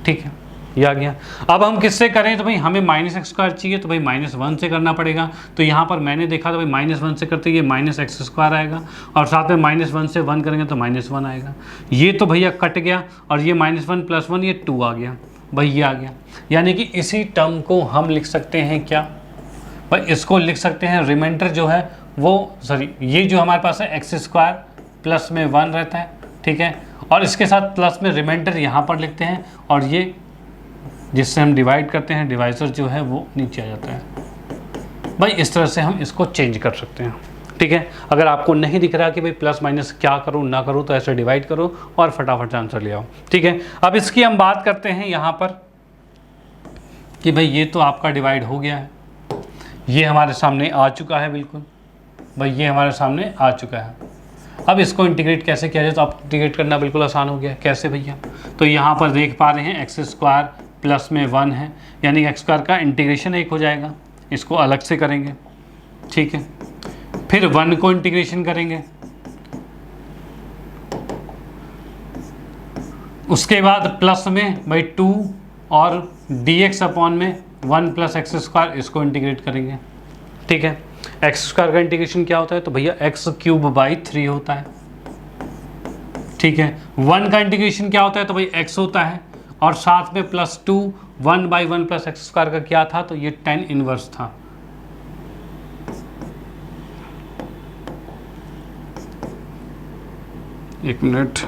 ठीक है, ये आ गया। अब हम किससे करें, तो भाई हमें माइनस एक्स स्क्वायर चाहिए, तो भाई -1 से करना पड़ेगा। तो यहाँ पर मैंने देखा तो भाई -1 से करते ये माइनस एक्स स्क्वायर आएगा, और साथ में -1 से 1 करेंगे तो -1 आएगा। ये तो भैया कट गया, और ये -1 प्लस 1 ये 2 आ गया, भाई ये आ गया। यानी कि इसी टर्म को हम लिख सकते हैं क्या भाई, इसको लिख सकते हैं रिमाइंडर जो है वो, सॉरी ये जो हमारे पास है एक्स स्क्वायर प्लस में 1 रहता है, ठीक है, और इसके साथ प्लस में रिमाइंडर यहाँ पर लिखते हैं, और ये जिससे हम डिवाइड करते हैं डिवाइजर जो है वो नीचे आ जाता है। भाई इस तरह से हम इसको चेंज कर सकते हैं, ठीक है। अगर आपको नहीं दिख रहा कि भाई प्लस माइनस क्या करूँ ना करूँ, तो ऐसे डिवाइड करो और फटाफट आंसर ले आओ, ठीक है। अब इसकी हम बात करते हैं यहाँ पर कि भाई ये तो आपका डिवाइड हो गया है, ये हमारे सामने आ चुका है, बिल्कुल भाई ये हमारे सामने आ चुका है। अब इसको इंटीग्रेट कैसे किया जाए, तो आप इंटीग्रेट करना बिल्कुल आसान हो गया। कैसे भैया, तो यहाँ पर देख पा रहे हैं एक्स स्क्वायर प्लस में 1 है, यानी एक्स स्क्वायर का इंटीग्रेशन 1 हो जाएगा, इसको अलग से करेंगे, ठीक है। फिर 1 को इंटीग्रेशन करेंगे, उसके बाद प्लस में भाई 2 और dx अपॉन में 1 प्लस एक्स स्क्वायर, इसको इंटीग्रेट करेंगे, ठीक है। एक्स स्क्वायर का इंटीग्रेशन क्या होता है, तो भैया एक्स क्यूब बाई 3 होता है, ठीक है। 1 का इंटीग्रेशन क्या होता है, तो भाई x होता है, और साथ में +2 1/1 प्लस एक्स स्क्वायर का क्या था, तो ये टेन इनवर्स था। एक minute,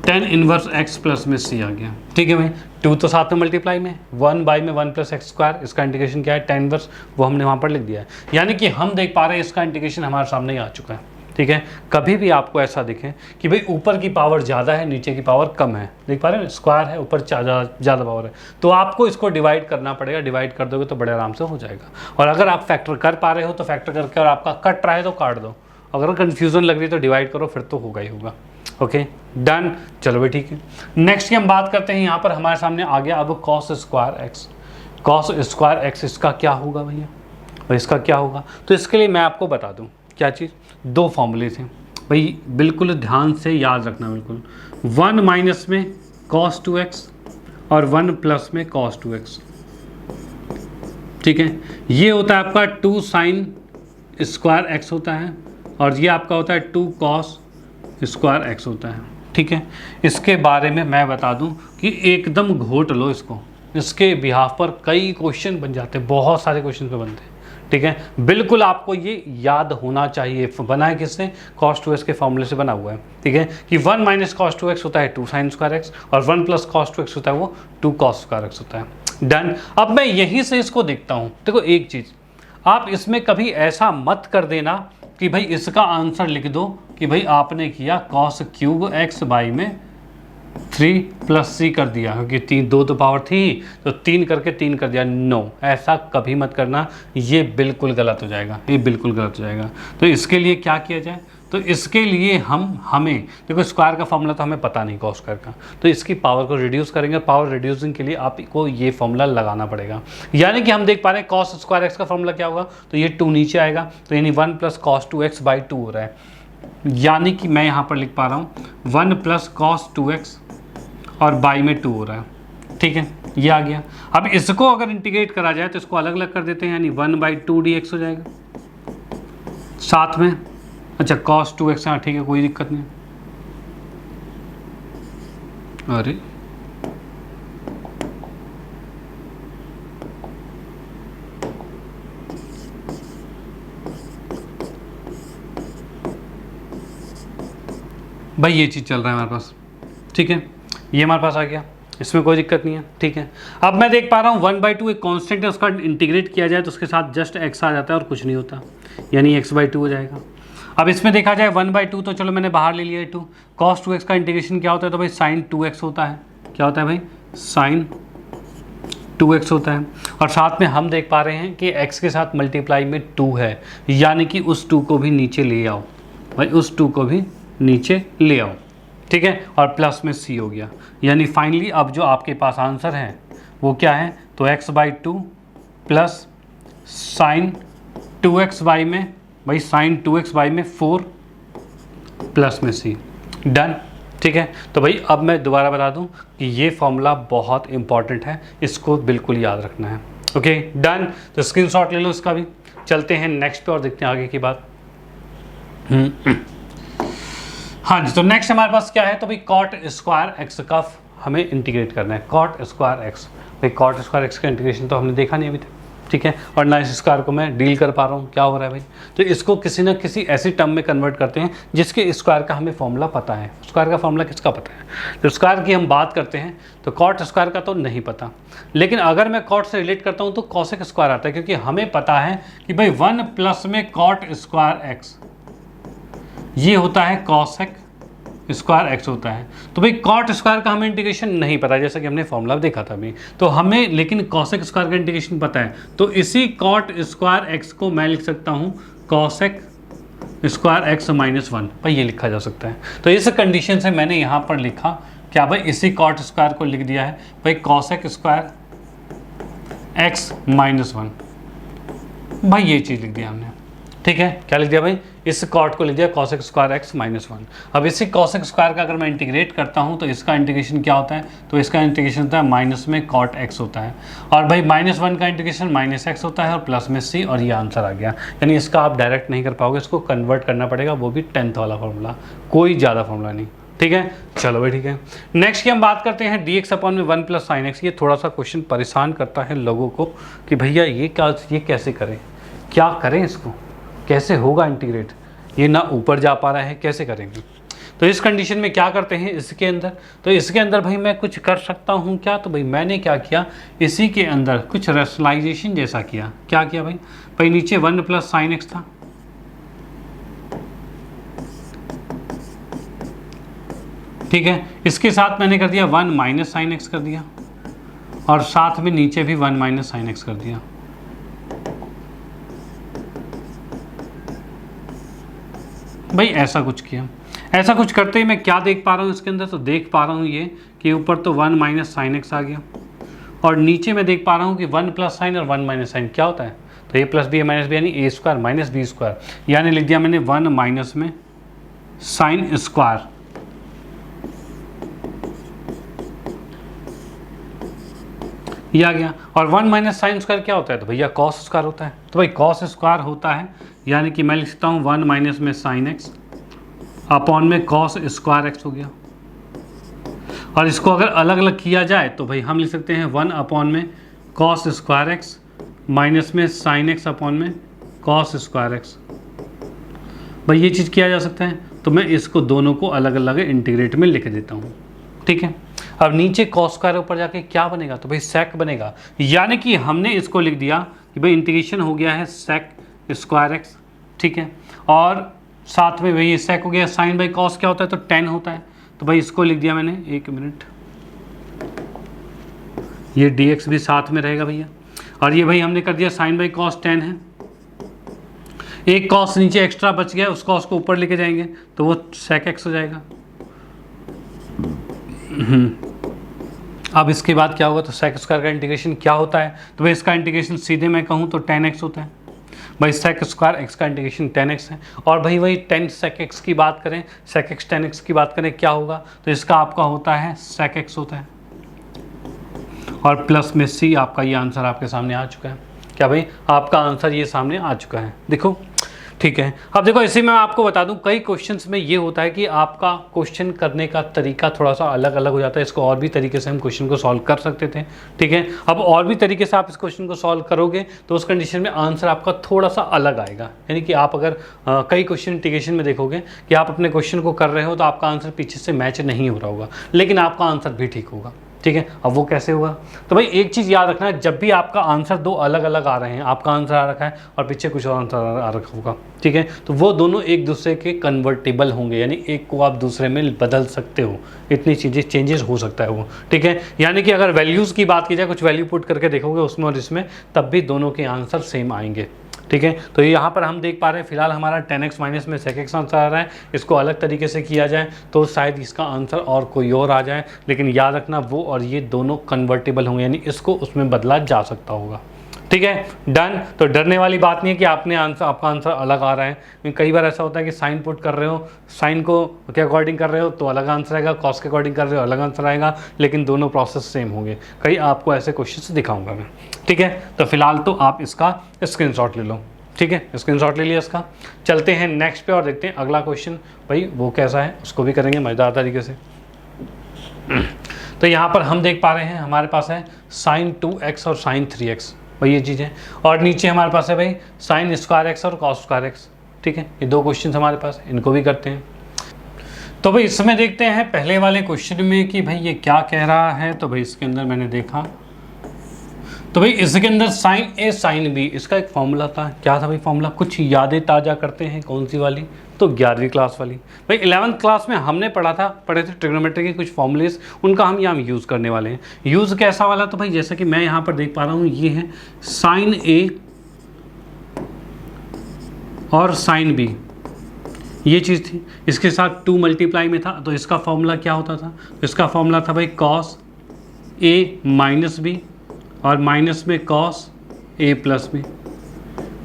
tan inverse x plus में सी आ गया। ठीक है भाई, 2 तो साथ में मल्टीप्लाई में, 1/1 प्लस एक्स स्क्वायर, इसका इंटीग्रेशन क्या है, टेन इनवर्स, वो हमने वहाँ पर लिख दिया है। यानी कि हम देख पा रहे हैं इसका इंटीग्रेशन हमारे सामने ही आ चुका है। ठीक है, कभी भी आपको ऐसा दिखे कि भाई ऊपर की पावर ज़्यादा है नीचे की पावर कम है, देख पा रहे हैं, स्क्वायर है ऊपर ज़्यादा पावर है, तो आपको इसको डिवाइड करना पड़ेगा। डिवाइड कर दोगे तो बड़े आराम से हो जाएगा। और अगर आप फैक्टर कर पा रहे हो तो फैक्टर करके, और आपका कट रहा है तो काट दो, अगर कन्फ्यूज़न लग रही है तो डिवाइड करो, फिर तो होगा ही होगा। ओके डन, चलो भाई ठीक है। नेक्स्ट की हम बात करते हैं, यहाँ पर हमारे सामने आ गया अब cos square x. Cos square x इसका क्या होगा भैया, और इसका क्या होगा, तो इसके लिए मैं आपको बता दूँ क्या चीज़, दो फॉर्मूले थे भाई, बिल्कुल ध्यान से याद रखना बिल्कुल। 1 माइनस में cos 2x और 1 प्लस में cos 2x। ठीक है, ये होता है आपका 2 साइन स्क्वायर एक्स होता है, और ये आपका होता है 2 cos स्क्वायर एक्स होता है। ठीक है, इसके बारे में मैं बता दूं कि एकदम घोट लो इसको, इसके बिहाफ पर कई क्वेश्चन बन जाते हैं, बहुत सारे क्वेश्चन पे बनते हैं। ठीक है, बिल्कुल आपको ये याद होना चाहिए। बना है किससे, cos 2x के फॉर्मूले से बना हुआ है। ठीक है, कि 1 माइनस cos 2x होता है 2 साइन स्क्वायर एक्स, और 1 प्लस cos 2x होता है वो 2 cos स्क्वायर एक्स होता है। डन। अब मैं यहीं से इसको देखता हूँ, देखो एक चीज़, आप इसमें कभी ऐसा मत कर देना कि भाई इसका आंसर लिख दो कि भाई आपने किया cos क्यूब x बाई में 3 प्लस सी कर दिया, क्योंकि 3 2 तो पावर थी तो 3 करके 3 कर दिया। नो, ऐसा कभी मत करना, ये बिल्कुल गलत हो जाएगा, ये बिल्कुल गलत हो जाएगा। तो इसके लिए क्या किया जाए, तो इसके लिए हमें देखो, स्क्वायर का फॉर्मूला तो हमें पता नहीं cos स्क्वायर का, तो इसकी पावर को रिड्यूस करेंगे। पावर रिड्यूसिंग के लिए आपको ये फॉर्मूला लगाना पड़ेगा। यानी कि हम देख पा रहे हैं cos स्क्वायर एक्स का फॉर्मूला क्या होगा, तो ये 2 नीचे आएगा, तो यानी 1 प्लस cos 2x बाई 2 हो रहा है। यानी कि मैं यहाँ पर लिख पा रहा हूँ 1 प्लस cos 2x और बाई में 2 हो रहा है। ठीक है, ये आ गया। अब इसको अगर इंटीग्रेट करा जाए तो इसको अलग अलग कर देते हैं, यानी 1/2 dx हो जाएगा साथ में। अच्छा, cos 2x, हाँ ठीक है, कोई दिक्कत नहीं। अरे भाई ये चीज़ चल रहा है हमारे पास। ठीक है, ये हमारे पास आ गया, इसमें कोई दिक्कत नहीं है। ठीक है, अब मैं देख पा रहा हूँ 1/2 एक कांस्टेंट है, उसका इंटीग्रेट किया जाए तो उसके साथ जस्ट x आ जाता है और कुछ नहीं होता, यानी x/2 हो जाएगा। अब इसमें देखा जाए 1/2 तो चलो मैंने बाहर ले लिया 2। cos 2x का इंटीग्रेशन क्या होता है, तो भाई sin 2x होता है। क्या होता है भाई, sin 2x होता है। और साथ में हम देख पा रहे हैं कि x के साथ मल्टीप्लाई में 2 है, यानी कि उस 2 को भी नीचे ले आओ भाई, उस 2 को भी नीचे ले आओ। ठीक है, और प्लस में c हो गया, यानी फाइनली अब जो आपके पास आंसर है वो क्या है, तो x/2 plus sign 2x by में, भाई साइन 2x बाई में 4 प्लस में c। डन। ठीक है, तो भाई अब मैं दोबारा बता दूं कि ये फॉर्मूला बहुत इंपॉर्टेंट है, इसको बिल्कुल याद रखना है। ओके डन, तो स्क्रीनशॉट ले लो इसका भी। चलते हैं नेक्स्ट पे और देखते हैं आगे की बात। हाँ जी, तो नेक्स्ट हमारे पास क्या है, तो भाई cot स्क्वायर एक्स का हमें इंटीग्रेट करना है। cot स्क्वायर एक्स, भाई cot स्क्वायर एक्स का इंटीग्रेशन तो हमने देखा नहीं अभी तक। ठीक है, और ना इस स्क्वायर को मैं डील कर पा रहा हूँ, क्या हो रहा है भाई, तो इसको किसी ना किसी ऐसी टर्म में कन्वर्ट करते हैं जिसके स्क्वायर का हमें फॉर्मूला पता है। स्क्वायर का फॉर्मूला किसका पता है, तो स्क्वायर की हम बात करते हैं तो cot स्क्वायर का तो नहीं पता, लेकिन अगर मैं cot से रिलेट करता हूँ तो cosec स्क्वायर आता है, क्योंकि हमें पता है कि भाई 1 प्लस में cot स्क्वायर एक्स ये होता है cosec स्क्वायर एक्स होता है। तो भाई cot स्क्वायर का हमें इंटीग्रेशन नहीं पता, जैसा कि हमने फॉर्मूला देखा था अभी, तो हमें लेकिन cosec स्क्वायर का इंटीग्रेशन पता है। तो इसी cot स्क्वायर एक्स को मैं लिख सकता हूँ cosec स्क्वायर एक्स -1, भाई ये लिखा जा सकता है। तो इस कंडीशन से मैंने यहाँ पर लिखा क्या भाई, इसी cot स्क्वायर को लिख दिया है भाई cosec स्क्वायर एक्स -1, भाई ये चीज़ लिख दिया हमने। ठीक है, क्या लिख दिया भाई, इस cot को लिख दिया cosec स्क्वायर एक्स -1। अब इसी cosec स्क्वायर का अगर मैं इंटीग्रेट करता हूँ तो इसका इंटीग्रेशन क्या होता है, तो इसका इंटीग्रेशन होता है माइनस में cot x होता है, और भाई -1 का इंटीग्रेशन -x होता है और प्लस में c, और ये आंसर आ गया। यानी इसका आप डायरेक्ट नहीं कर पाओगे, इसको कन्वर्ट करना पड़ेगा, वो भी 10th वाला फॉर्मूला, कोई ज़्यादा फॉर्मूला नहीं। ठीक है, चलो भाई ठीक है। नेक्स्ट की हम बात करते हैं dx अपॉन में 1 प्लस साइन एक्स। ये थोड़ा सा क्वेश्चन परेशान करता है लोगों को कि भैया ये कैसे करें, क्या करें, इसको कैसे होगा इंटीग्रेट, ये ना ऊपर जा पा रहा है, कैसे करेंगे। तो इस कंडीशन में क्या करते हैं इसके अंदर, तो इसके अंदर भाई मैं कुछ कर सकता हूँ क्या, तो भाई मैंने क्या किया, इसी के अंदर कुछ रैशनलाइजेशन जैसा किया। क्या किया भाई नीचे 1 प्लस साइन एक्स था, ठीक है, इसके साथ मैंने कर दिया 1 माइनस साइन एक्स कर दिया, और साथ में नीचे भी 1 माइनस साइन एक्स कर दिया। भाई ऐसा कुछ किया। ऐसा कुछ करते ही मैं क्या देख पा रहा हूँ इसके अंदर, तो देख पा रहा हूँ ये कि ऊपर तो 1 माइनस साइन एक्स आ गया, और नीचे मैं देख पा रहा हूँ कि 1 प्लस साइन और 1 माइनस साइन क्या होता है, तो ए प्लस बी ए माइनस बी यानी ए स्क्वायर माइनस बी स्क्वायर, यानी लिख दिया मैंने 1 माइनस में साइन स्क्वायर, ये आ गया। और 1 माइनस साइन स्क्वायर क्या होता है, तो भैया कॉस स्क्वायर होता है, तो भाई कॉस स्क्वायर होता है, यानी कि मैं लिख सकता हूँ 1 माइनस में साइन एक्स अपॉन में कॉस स्क्वायर एक्स हो गया। और इसको अगर अलग अलग किया जाए तो भाई हम लिख सकते हैं 1 अपॉन में कॉस स्क्वायर एक्स माइनस में साइन एक्स अपॉन में कॉस स्क्वायर एक्स। भाई ये चीज़ किया जा सकता है, तो मैं इसको दोनों को अलग अलग इंटीग्रेट में लिख देता हूँ, ठीक है। अब नीचे कॉस स्क्वायर ऊपर जाके क्या बनेगा, तो भाई सेक बनेगा, यानी कि हमने इसको लिख दिया कि भाई इंटीग्रेशन हो गया है सेक स्क्वायर एक्स, ठीक है, और साथ में भाई सेक हो गया साइन बाई कॉस क्या होता है, तो 10 होता है, तो भाई इसको लिख दिया मैंने, एक मिनट, ये dx भी साथ में रहेगा भैया, और ये भाई हमने कर दिया साइन बाई कॉस 10 है, एक कॉस नीचे एक्स्ट्रा बच गया, उस कॉस को ऊपर लेके जाएंगे तो वो सेक एक्स हो जाएगा। अब इसके बाद क्या होगा, तो सेक स्क्वायर का इंटीग्रेशन क्या होता है, तो भाई इसका इंटीग्रेशन सीधे मैं कहूँ तो 10x होता है। भाई सेक स्क्वायर एक्स का इंटीग्रेशन 10x है, और भाई वही 10 सेक एक्स की बात करें, सेक एक्स 10x की बात करें क्या होगा, तो इसका आपका होता है सेक एक्स होता है, और प्लस में सी आपका ये आंसर आपके सामने आ चुका है। क्या भाई आपका आंसर ये सामने आ चुका है, देखो, ठीक है। अब देखो इसी में मैं आपको बता दूं, कई क्वेश्चंस में ये होता है कि आपका क्वेश्चन करने का तरीका थोड़ा सा अलग अलग हो जाता है, इसको और भी तरीके से हम क्वेश्चन को सॉल्व कर सकते थे, ठीक है। अब और भी तरीके से आप इस क्वेश्चन को सॉल्व करोगे तो उस कंडीशन में आंसर आपका थोड़ा सा अलग आएगा, यानी कि आप अगर कई क्वेश्चन इंटीग्रेशन में देखोगे कि आप अपने क्वेश्चन को कर रहे हो तो आपका आंसर पीछे से मैच नहीं हो रहा होगा, लेकिन आपका आंसर भी ठीक होगा, ठीक है। अब वो कैसे होगा, तो भाई एक चीज़ याद रखना है, जब भी आपका आंसर दो अलग अलग आ रहे हैं, आपका आंसर आ रखा है और पीछे कुछ और आंसर आ रखा होगा, ठीक है, तो वो दोनों एक दूसरे के कन्वर्टेबल होंगे, यानी एक को आप दूसरे में बदल सकते हो, इतनी चीज़ें चेंजेस हो सकता है वो, ठीक है। यानी कि अगर वैल्यूज़ की बात की जाए, कुछ वैल्यू पुट करके देखोगे उसमें और इसमें, तब भी दोनों के आंसर सेम आएंगे, ठीक है। तो यहाँ पर हम देख पा रहे हैं फिलहाल हमारा 10x माइनस में sec x आंसर आ रहा है, इसको अलग तरीके से किया जाए तो शायद इसका आंसर और कोई और आ जाए, लेकिन याद रखना वो और ये दोनों कन्वर्टेबल होंगे, यानी इसको उसमें बदला जा सकता होगा, ठीक है। डन। तो डरने वाली बात नहीं है कि आपका आंसर अलग आ रहा है, कई बार ऐसा होता है कि साइन पुट कर रहे हो, साइन को के अकॉर्डिंग कर रहे हो तो अलग आंसर आएगा, कॉस के अकॉर्डिंग कर रहे हो अलग आंसर आएगा, लेकिन दोनों प्रोसेस सेम होंगे। कई आपको ऐसे क्वेश्चन दिखाऊंगा मैं, ठीक है। तो फिलहाल तो आप इसका स्क्रीनशॉट ले लो, ठीक है, स्क्रीनशॉट ले लिया इसका। चलते हैं नेक्स्ट पे और देखते हैं अगला क्वेश्चन भाई वो कैसा है, उसको भी करेंगे मज़ेदार तरीके से। तो यहाँ पर हम देख पा रहे हैं हमारे पास है साइन 2x और साइन 3x, भाई ये चीज़ें, और नीचे हमारे पास है भाई साइन स्क्वायर एक्स और कॉस स्क्वायर एक्स, ठीक है। ये दो क्वेश्चन हमारे पास, इनको भी करते हैं। तो भाई इसमें देखते हैं पहले वाले क्वेश्चन में कि भाई ये क्या कह रहा है। तो भाई इसके अंदर मैंने देखा, तो भाई इसके अंदर साइन ए साइन बी, इसका एक फॉर्मूला था, क्या था भाई फॉर्मूला, कुछ यादें ताज़ा करते हैं, कौन सी वाली, तो 11वीं क्लास वाली। भाई 11th क्लास में हमने पढ़े थे ट्रिग्नोमेट्री के कुछ फॉर्मूलेस, उनका हम यहाँ यूज़ करने वाले हैं। यूज़ कैसा वाला, तो भाई जैसा कि मैं यहाँ पर देख पा रहा हूँ, ये है साइन ए और साइन बी, ये चीज़ थी, इसके साथ 2 मल्टीप्लाई में था, तो इसका फॉर्मूला क्या होता था, इसका फॉर्मूला था भाई कॉस ए माइनस बी और माइनस में कॉस ए प्लस बी।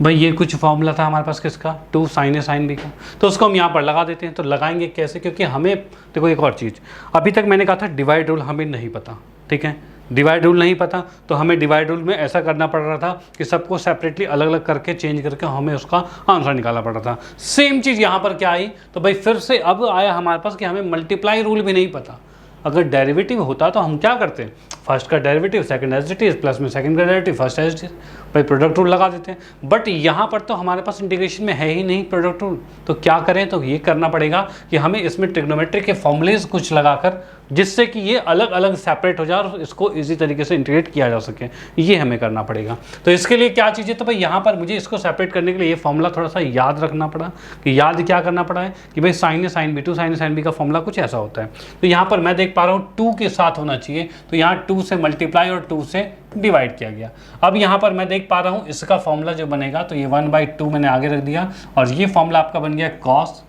भाई ये कुछ फॉर्मूला था हमारे पास किसका, 2 साइन ए साइन बी का, तो उसको हम यहाँ पर लगा देते हैं। तो लगाएंगे कैसे, क्योंकि हमें देखो एक और चीज़, अभी तक मैंने कहा था डिवाइड रूल हमें नहीं पता, ठीक है, डिवाइड रूल नहीं पता तो हमें डिवाइड रूल में ऐसा करना पड़ रहा था कि सबको सेपरेटली अलग अलग करके चेंज करके हमें उसका आंसर निकालना पड़ रहा था। सेम चीज़ यहाँ पर क्या आई, तो भाई फिर से अब आया हमारे पास कि हमें मल्टीप्लाई रूल भी नहीं पता। अगर डेरिवेटिव होता तो हम क्या करते हैं, फर्स्ट का derivative second as it is plus में सेकंड का derivative first as it is, भाई प्रोडक्ट रूल लगा देते हैं। बट यहाँ पर तो हमारे पास इंटीग्रेशन में है ही नहीं प्रोडक्ट रूल, तो क्या करें, तो ये करना पड़ेगा कि हमें इसमें ट्रिग्नोमेट्री के फॉर्मूलेज कुछ लगाकर जिससे कि ये अलग अलग सेपरेट हो जाए और इसको इजी तरीके से इंटीग्रेट किया जा सके, ये हमें करना पड़ेगा। तो इसके लिए क्या चीज़ें, तो भाई यहाँ पर मुझे इसको सेपरेट करने के लिए ये फॉर्मूला थोड़ा सा याद रखना पड़ा कि याद क्या करना पड़ा है कि भाई sine A sine B two sine A sine B का फॉर्मूला कुछ ऐसा होता है। तो यहाँ पर मैं देख पा रहा हूँ 2 के साथ होना चाहिए, तो यहाँ 2 से मल्टीप्लाई और 2 से डिवाइड किया गया। अब यहाँ पर मैं देख पा रहा हूँ इसका फॉर्मूला जो बनेगा, तो ये 1/2 मैंने आगे रख दिया और ये फॉर्मूला आपका बन गया कॉस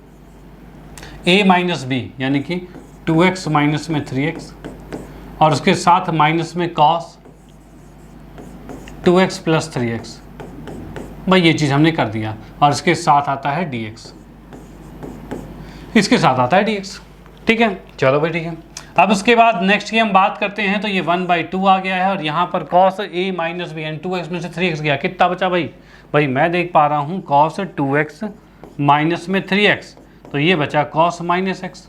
a माइनस बी यानी कि 2x माइनस में 3x और उसके साथ माइनस में cos 2x प्लस 3x। भाई ये चीज़ हमने कर दिया और इसके साथ आता है dx, इसके साथ आता है dx। ठीक है, चलो भाई ठीक है। अब उसके बाद नेक्स्ट की हम बात करते हैं, तो ये 1/2 आ गया है और यहाँ पर cos a माइनस बी यानी 2x में से 3x गया, कितना बचा भाई, भाई मैं देख पा रहा हूँ cos 2x माइनस में 3x, तो ये बचा cos माइनस x।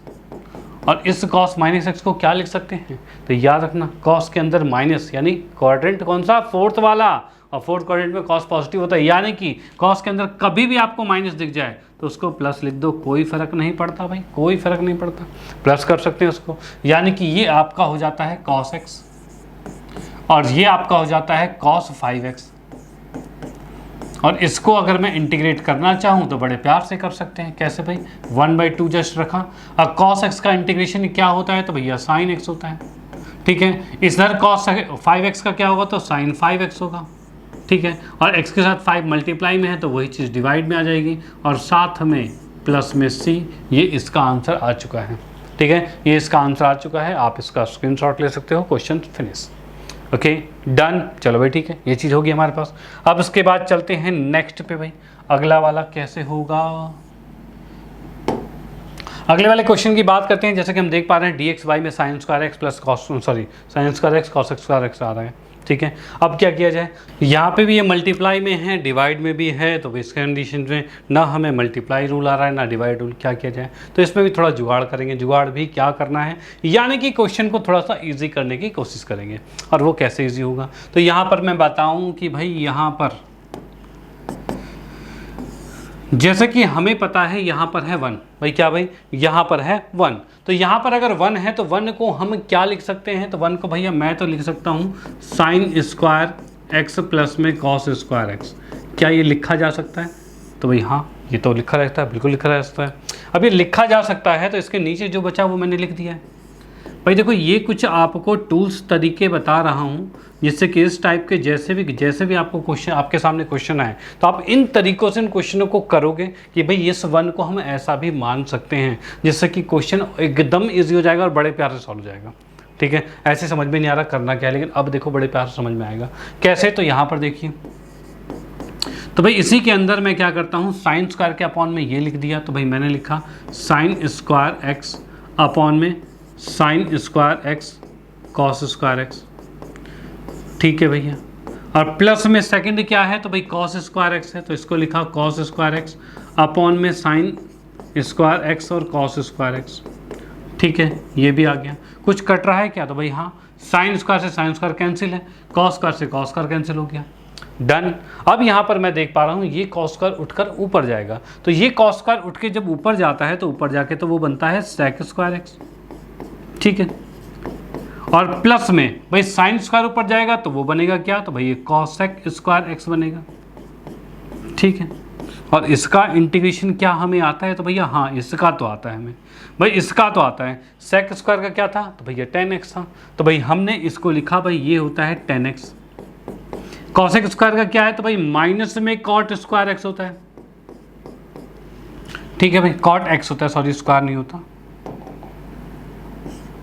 और इस cos माइनस एक्स को क्या लिख सकते हैं, तो याद रखना cos के अंदर माइनस यानी क्वाड्रेंट कौन सा, फोर्थ वाला, और फोर्थ क्वाड्रेंट में cos पॉजिटिव होता है, यानी कि cos के अंदर कभी भी आपको माइनस दिख जाए तो उसको प्लस लिख दो, कोई फर्क नहीं पड़ता भाई, कोई फर्क नहीं पड़ता, प्लस कर सकते हैं उसको। यानी कि ये आपका हो जाता है cos x और ये आपका हो जाता है cos 5x। और इसको अगर मैं इंटीग्रेट करना चाहूँ तो बड़े प्यार से कर सकते हैं, कैसे भाई, 1/2 जस्ट रखा और cos x का इंटीग्रेशन क्या होता है, तो भैया sin x होता है। ठीक है, इधर cos 5x का क्या होगा, तो sin 5x होगा। ठीक है, और x के साथ 5 मल्टीप्लाई में है तो वही चीज़ डिवाइड में आ जाएगी और साथ में प्लस में c, ये इसका आंसर आ चुका है। ठीक है, ये इसका आंसर आ चुका है, आप इसका स्क्रीनशॉट ले सकते हो, क्वेश्चन फिनिश। ओके डन, चलो भाई ठीक है, ये चीज़ होगी हमारे पास। अब उसके बाद चलते हैं नेक्स्ट पे भाई, अगला वाला कैसे होगा। अगले वाले क्वेश्चन की बात करते हैं। जैसे कि हम देख पा रहे हैं dx/y में sin square x plus cos square x cos x आ रहा है। ठीक है, अब क्या किया जाए, यहाँ पे भी ये मल्टीप्लाई में है, डिवाइड में भी है, तो इस कंडीशन में ना हमें मल्टीप्लाई रूल आ रहा है ना डिवाइड रूल, क्या किया जाए, तो इसमें भी थोड़ा जुगाड़ करेंगे। जुगाड़ भी क्या करना है, यानी कि क्वेश्चन को थोड़ा सा इजी करने की कोशिश करेंगे। और वो कैसे इजी होगा, तो यहाँ पर मैं बताऊँ कि भाई यहाँ पर जैसे कि हमें पता है यहाँ पर है 1, भाई क्या भाई, यहाँ पर है 1, तो यहाँ पर अगर 1 है तो 1 को हम क्या लिख सकते हैं, तो 1 को भैया मैं तो लिख सकता हूँ साइन स्क्वायर x प्लस में cos स्क्वायर x। क्या ये लिखा जा सकता है, तो भाई हाँ, ये तो लिखा रहता है, बिल्कुल लिखा रह सकता है। अब ये लिखा जा सकता है तो इसके नीचे जो बचा वो मैंने लिख दिया है। भाई देखो, ये कुछ आपको टूल्स तरीके बता रहा हूँ जिससे कि इस टाइप के जैसे भी आपको क्वेश्चन, आपके सामने क्वेश्चन आए तो आप इन तरीक़ों से इन क्वेश्चनों को करोगे कि भाई इस 1 को हम ऐसा भी मान सकते हैं, जिससे कि क्वेश्चन एकदम ईजी हो जाएगा और बड़े प्यार से सॉल्व हो जाएगा। ठीक है, ऐसे समझ में नहीं आ रहा करना क्या है, लेकिन अब देखो बड़े प्यार से समझ में आएगा कैसे। तो यहाँ पर देखिए, तो भाई इसी के अंदर मैं क्या करता हूँ, साइन स्क्वायर के अपॉन में ये लिख दिया, तो भाई मैंने लिखा साइन स्क्वायर x अपॉन में sine square x cos square x। ठीक है भैया, और प्लस में सेकंड क्या है, तो भाई cos स्क्वायर x है, तो इसको लिखा cos स्क्वायर x अपॉन में साइन स्क्वायर x और cos स्क्वायर x। ठीक है, ये भी आ गया। कुछ कट रहा है क्या, तो भाई हाँ, साइन स्क्वायर से साइन स्क्वायर कैंसिल है, cos स्क्वायर से cos स्क्वायर कैंसिल हो गया। डन। अब यहाँ पर मैं देख पा रहा हूँ ये cos स्क्वायर उठकर ऊपर जाएगा, तो ये cos स्क्वायर उठ के जब ऊपर जाता है तो ऊपर जाके तो वो बनता है sec स्क्वायर x। ठीक है, और प्लस में भाई साइन स्क्वायर ऊपर जाएगा तो वो बनेगा क्या, तो भाई ये cosec स्क्वायर x बनेगा। ठीक है, और इसका इंटीग्रेशन क्या हमें आता है, तो भैया हाँ, इसका तो आता है हमें, भाई इसका तो आता है। sec स्क्वायर का क्या था, तो भैया 10x था, तो भाई हमने इसको लिखा भाई ये होता है 10x। cosec स्क्वायर का क्या है, तो भाई माइनस में cot स्क्वायर x होता है। ठीक है भाई, cot x होता है, सॉरी स्क्वायर नहीं होता,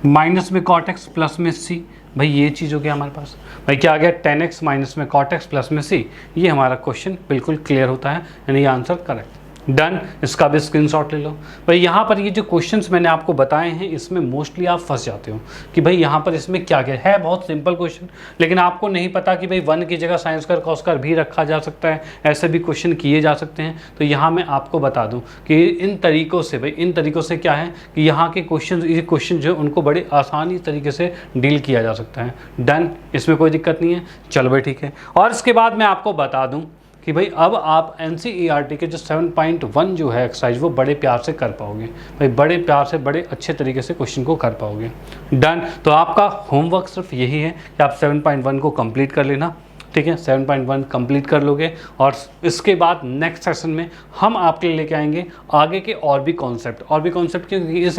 माइनस में cot x प्लस में c। भाई ये चीज़ हो गया हमारे पास, भाई क्या आ गया 10x माइनस में cot x प्लस में c। ये हमारा क्वेश्चन बिल्कुल क्लियर होता है, यानी ये आंसर करेक्ट। डन, इसका भी स्क्रीनशॉट ले लो। भाई यहाँ पर ये जो क्वेश्चंस मैंने आपको बताए हैं इसमें मोस्टली आप फंस जाते हो कि भाई यहाँ पर इसमें क्या क्या है। बहुत सिंपल क्वेश्चन, लेकिन आपको नहीं पता कि भाई 1 की जगह साइंस कर कॉस कर भी रखा जा सकता है, ऐसे भी क्वेश्चन किए जा सकते हैं। तो यहाँ मैं आपको बता दूँ कि इन तरीक़ों से, भाई इन तरीक़ों से क्या है कि यहाँ के ये क्वेश्चन जो उनको बड़े आसानी तरीके से डील किया जा सकता है। डन, इसमें कोई दिक्कत नहीं है। चलो भाई ठीक है। और इसके बाद मैं आपको बता दूँ कि भाई अब आप NCERT के जो 7.1 जो है एक्सरसाइज वो बड़े प्यार से कर पाओगे। भाई बड़े प्यार से बड़े अच्छे तरीके से क्वेश्चन को कर पाओगे। डन, तो आपका होमवर्क सिर्फ यही है कि आप 7.1 को कंप्लीट कर लेना, ठीक है। 7.1 कंप्लीट कर लोगे और इसके बाद नेक्स्ट सेशन में हम आपके लिए लेके आएंगे आगे के और भी कॉन्सेप्ट क्योंकि इस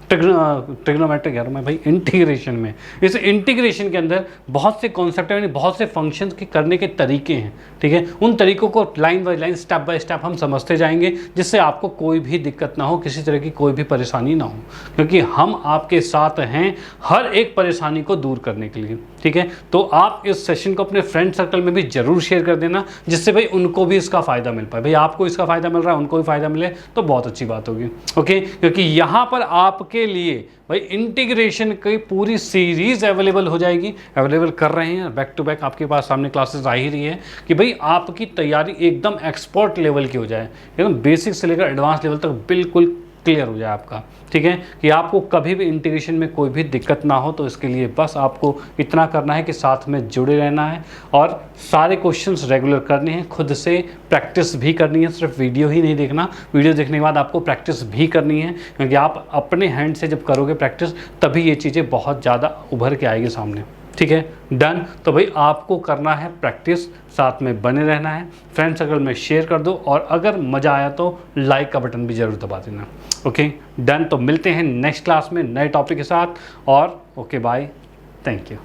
ट्रिग्नोमेट्रिक यार मैं भाई इंटीग्रेशन में, इस इंटीग्रेशन के अंदर बहुत से कॉन्सेप्ट हैं, बहुत से फंक्शंस के करने के तरीके हैं, ठीक है। उन तरीकों को line by line step by step हम समझते जाएंगे जिससे आपको कोई भी दिक्कत ना हो, किसी तरह की कोई भी परेशानी ना हो, क्योंकि हम आपके साथ हैं हर एक परेशानी को दूर करने के लिए, ठीक है। तो आप इस सेशन को अपने फ्रेंड सर्कल में भी ज़रूर शेयर कर देना जिससे भाई उनको भी इसका फ़ायदा मिल पाए। भाई आपको इसका फ़ायदा मिल रहा है, उनको भी फ़ायदा मिले तो बहुत अच्छी बात होगी, ओके। क्योंकि यहाँ पर आपके लिए भाई इंटीग्रेशन की पूरी सीरीज़ अवेलेबल हो जाएगी, अवेलेबल कर रहे हैं बैक टू बैक आपके पास सामने क्लासेस आ ही रही है कि भाई आपकी तैयारी एकदम एक्सपर्ट लेवल की हो जाए, एकदम बेसिक से लेकर एडवांस लेवल तक बिल्कुल क्लियर हो जाए आपका, ठीक है। कि आपको कभी भी इंटीग्रेशन में कोई भी दिक्कत ना हो। तो इसके लिए बस आपको इतना करना है कि साथ में जुड़े रहना है और सारे क्वेश्चंस रेगुलर करने हैं, खुद से प्रैक्टिस भी करनी है, सिर्फ वीडियो ही नहीं देखना, वीडियो देखने के बाद आपको प्रैक्टिस भी करनी है, क्योंकि आप अपने हैंड से जब करोगे प्रैक्टिस तभी ये चीज़ें बहुत ज़्यादा उभर के आएगी सामने, ठीक है। डन, तो भाई आपको करना है प्रैक्टिस, साथ में बने रहना है, फ्रेंड सर्कल में शेयर कर दो और अगर मज़ा आया तो लाइक का बटन भी ज़रूर दबा देना, ओके। डन, तो मिलते हैं नेक्स्ट क्लास में नए टॉपिक के साथ और ओके बाय, थैंक यू।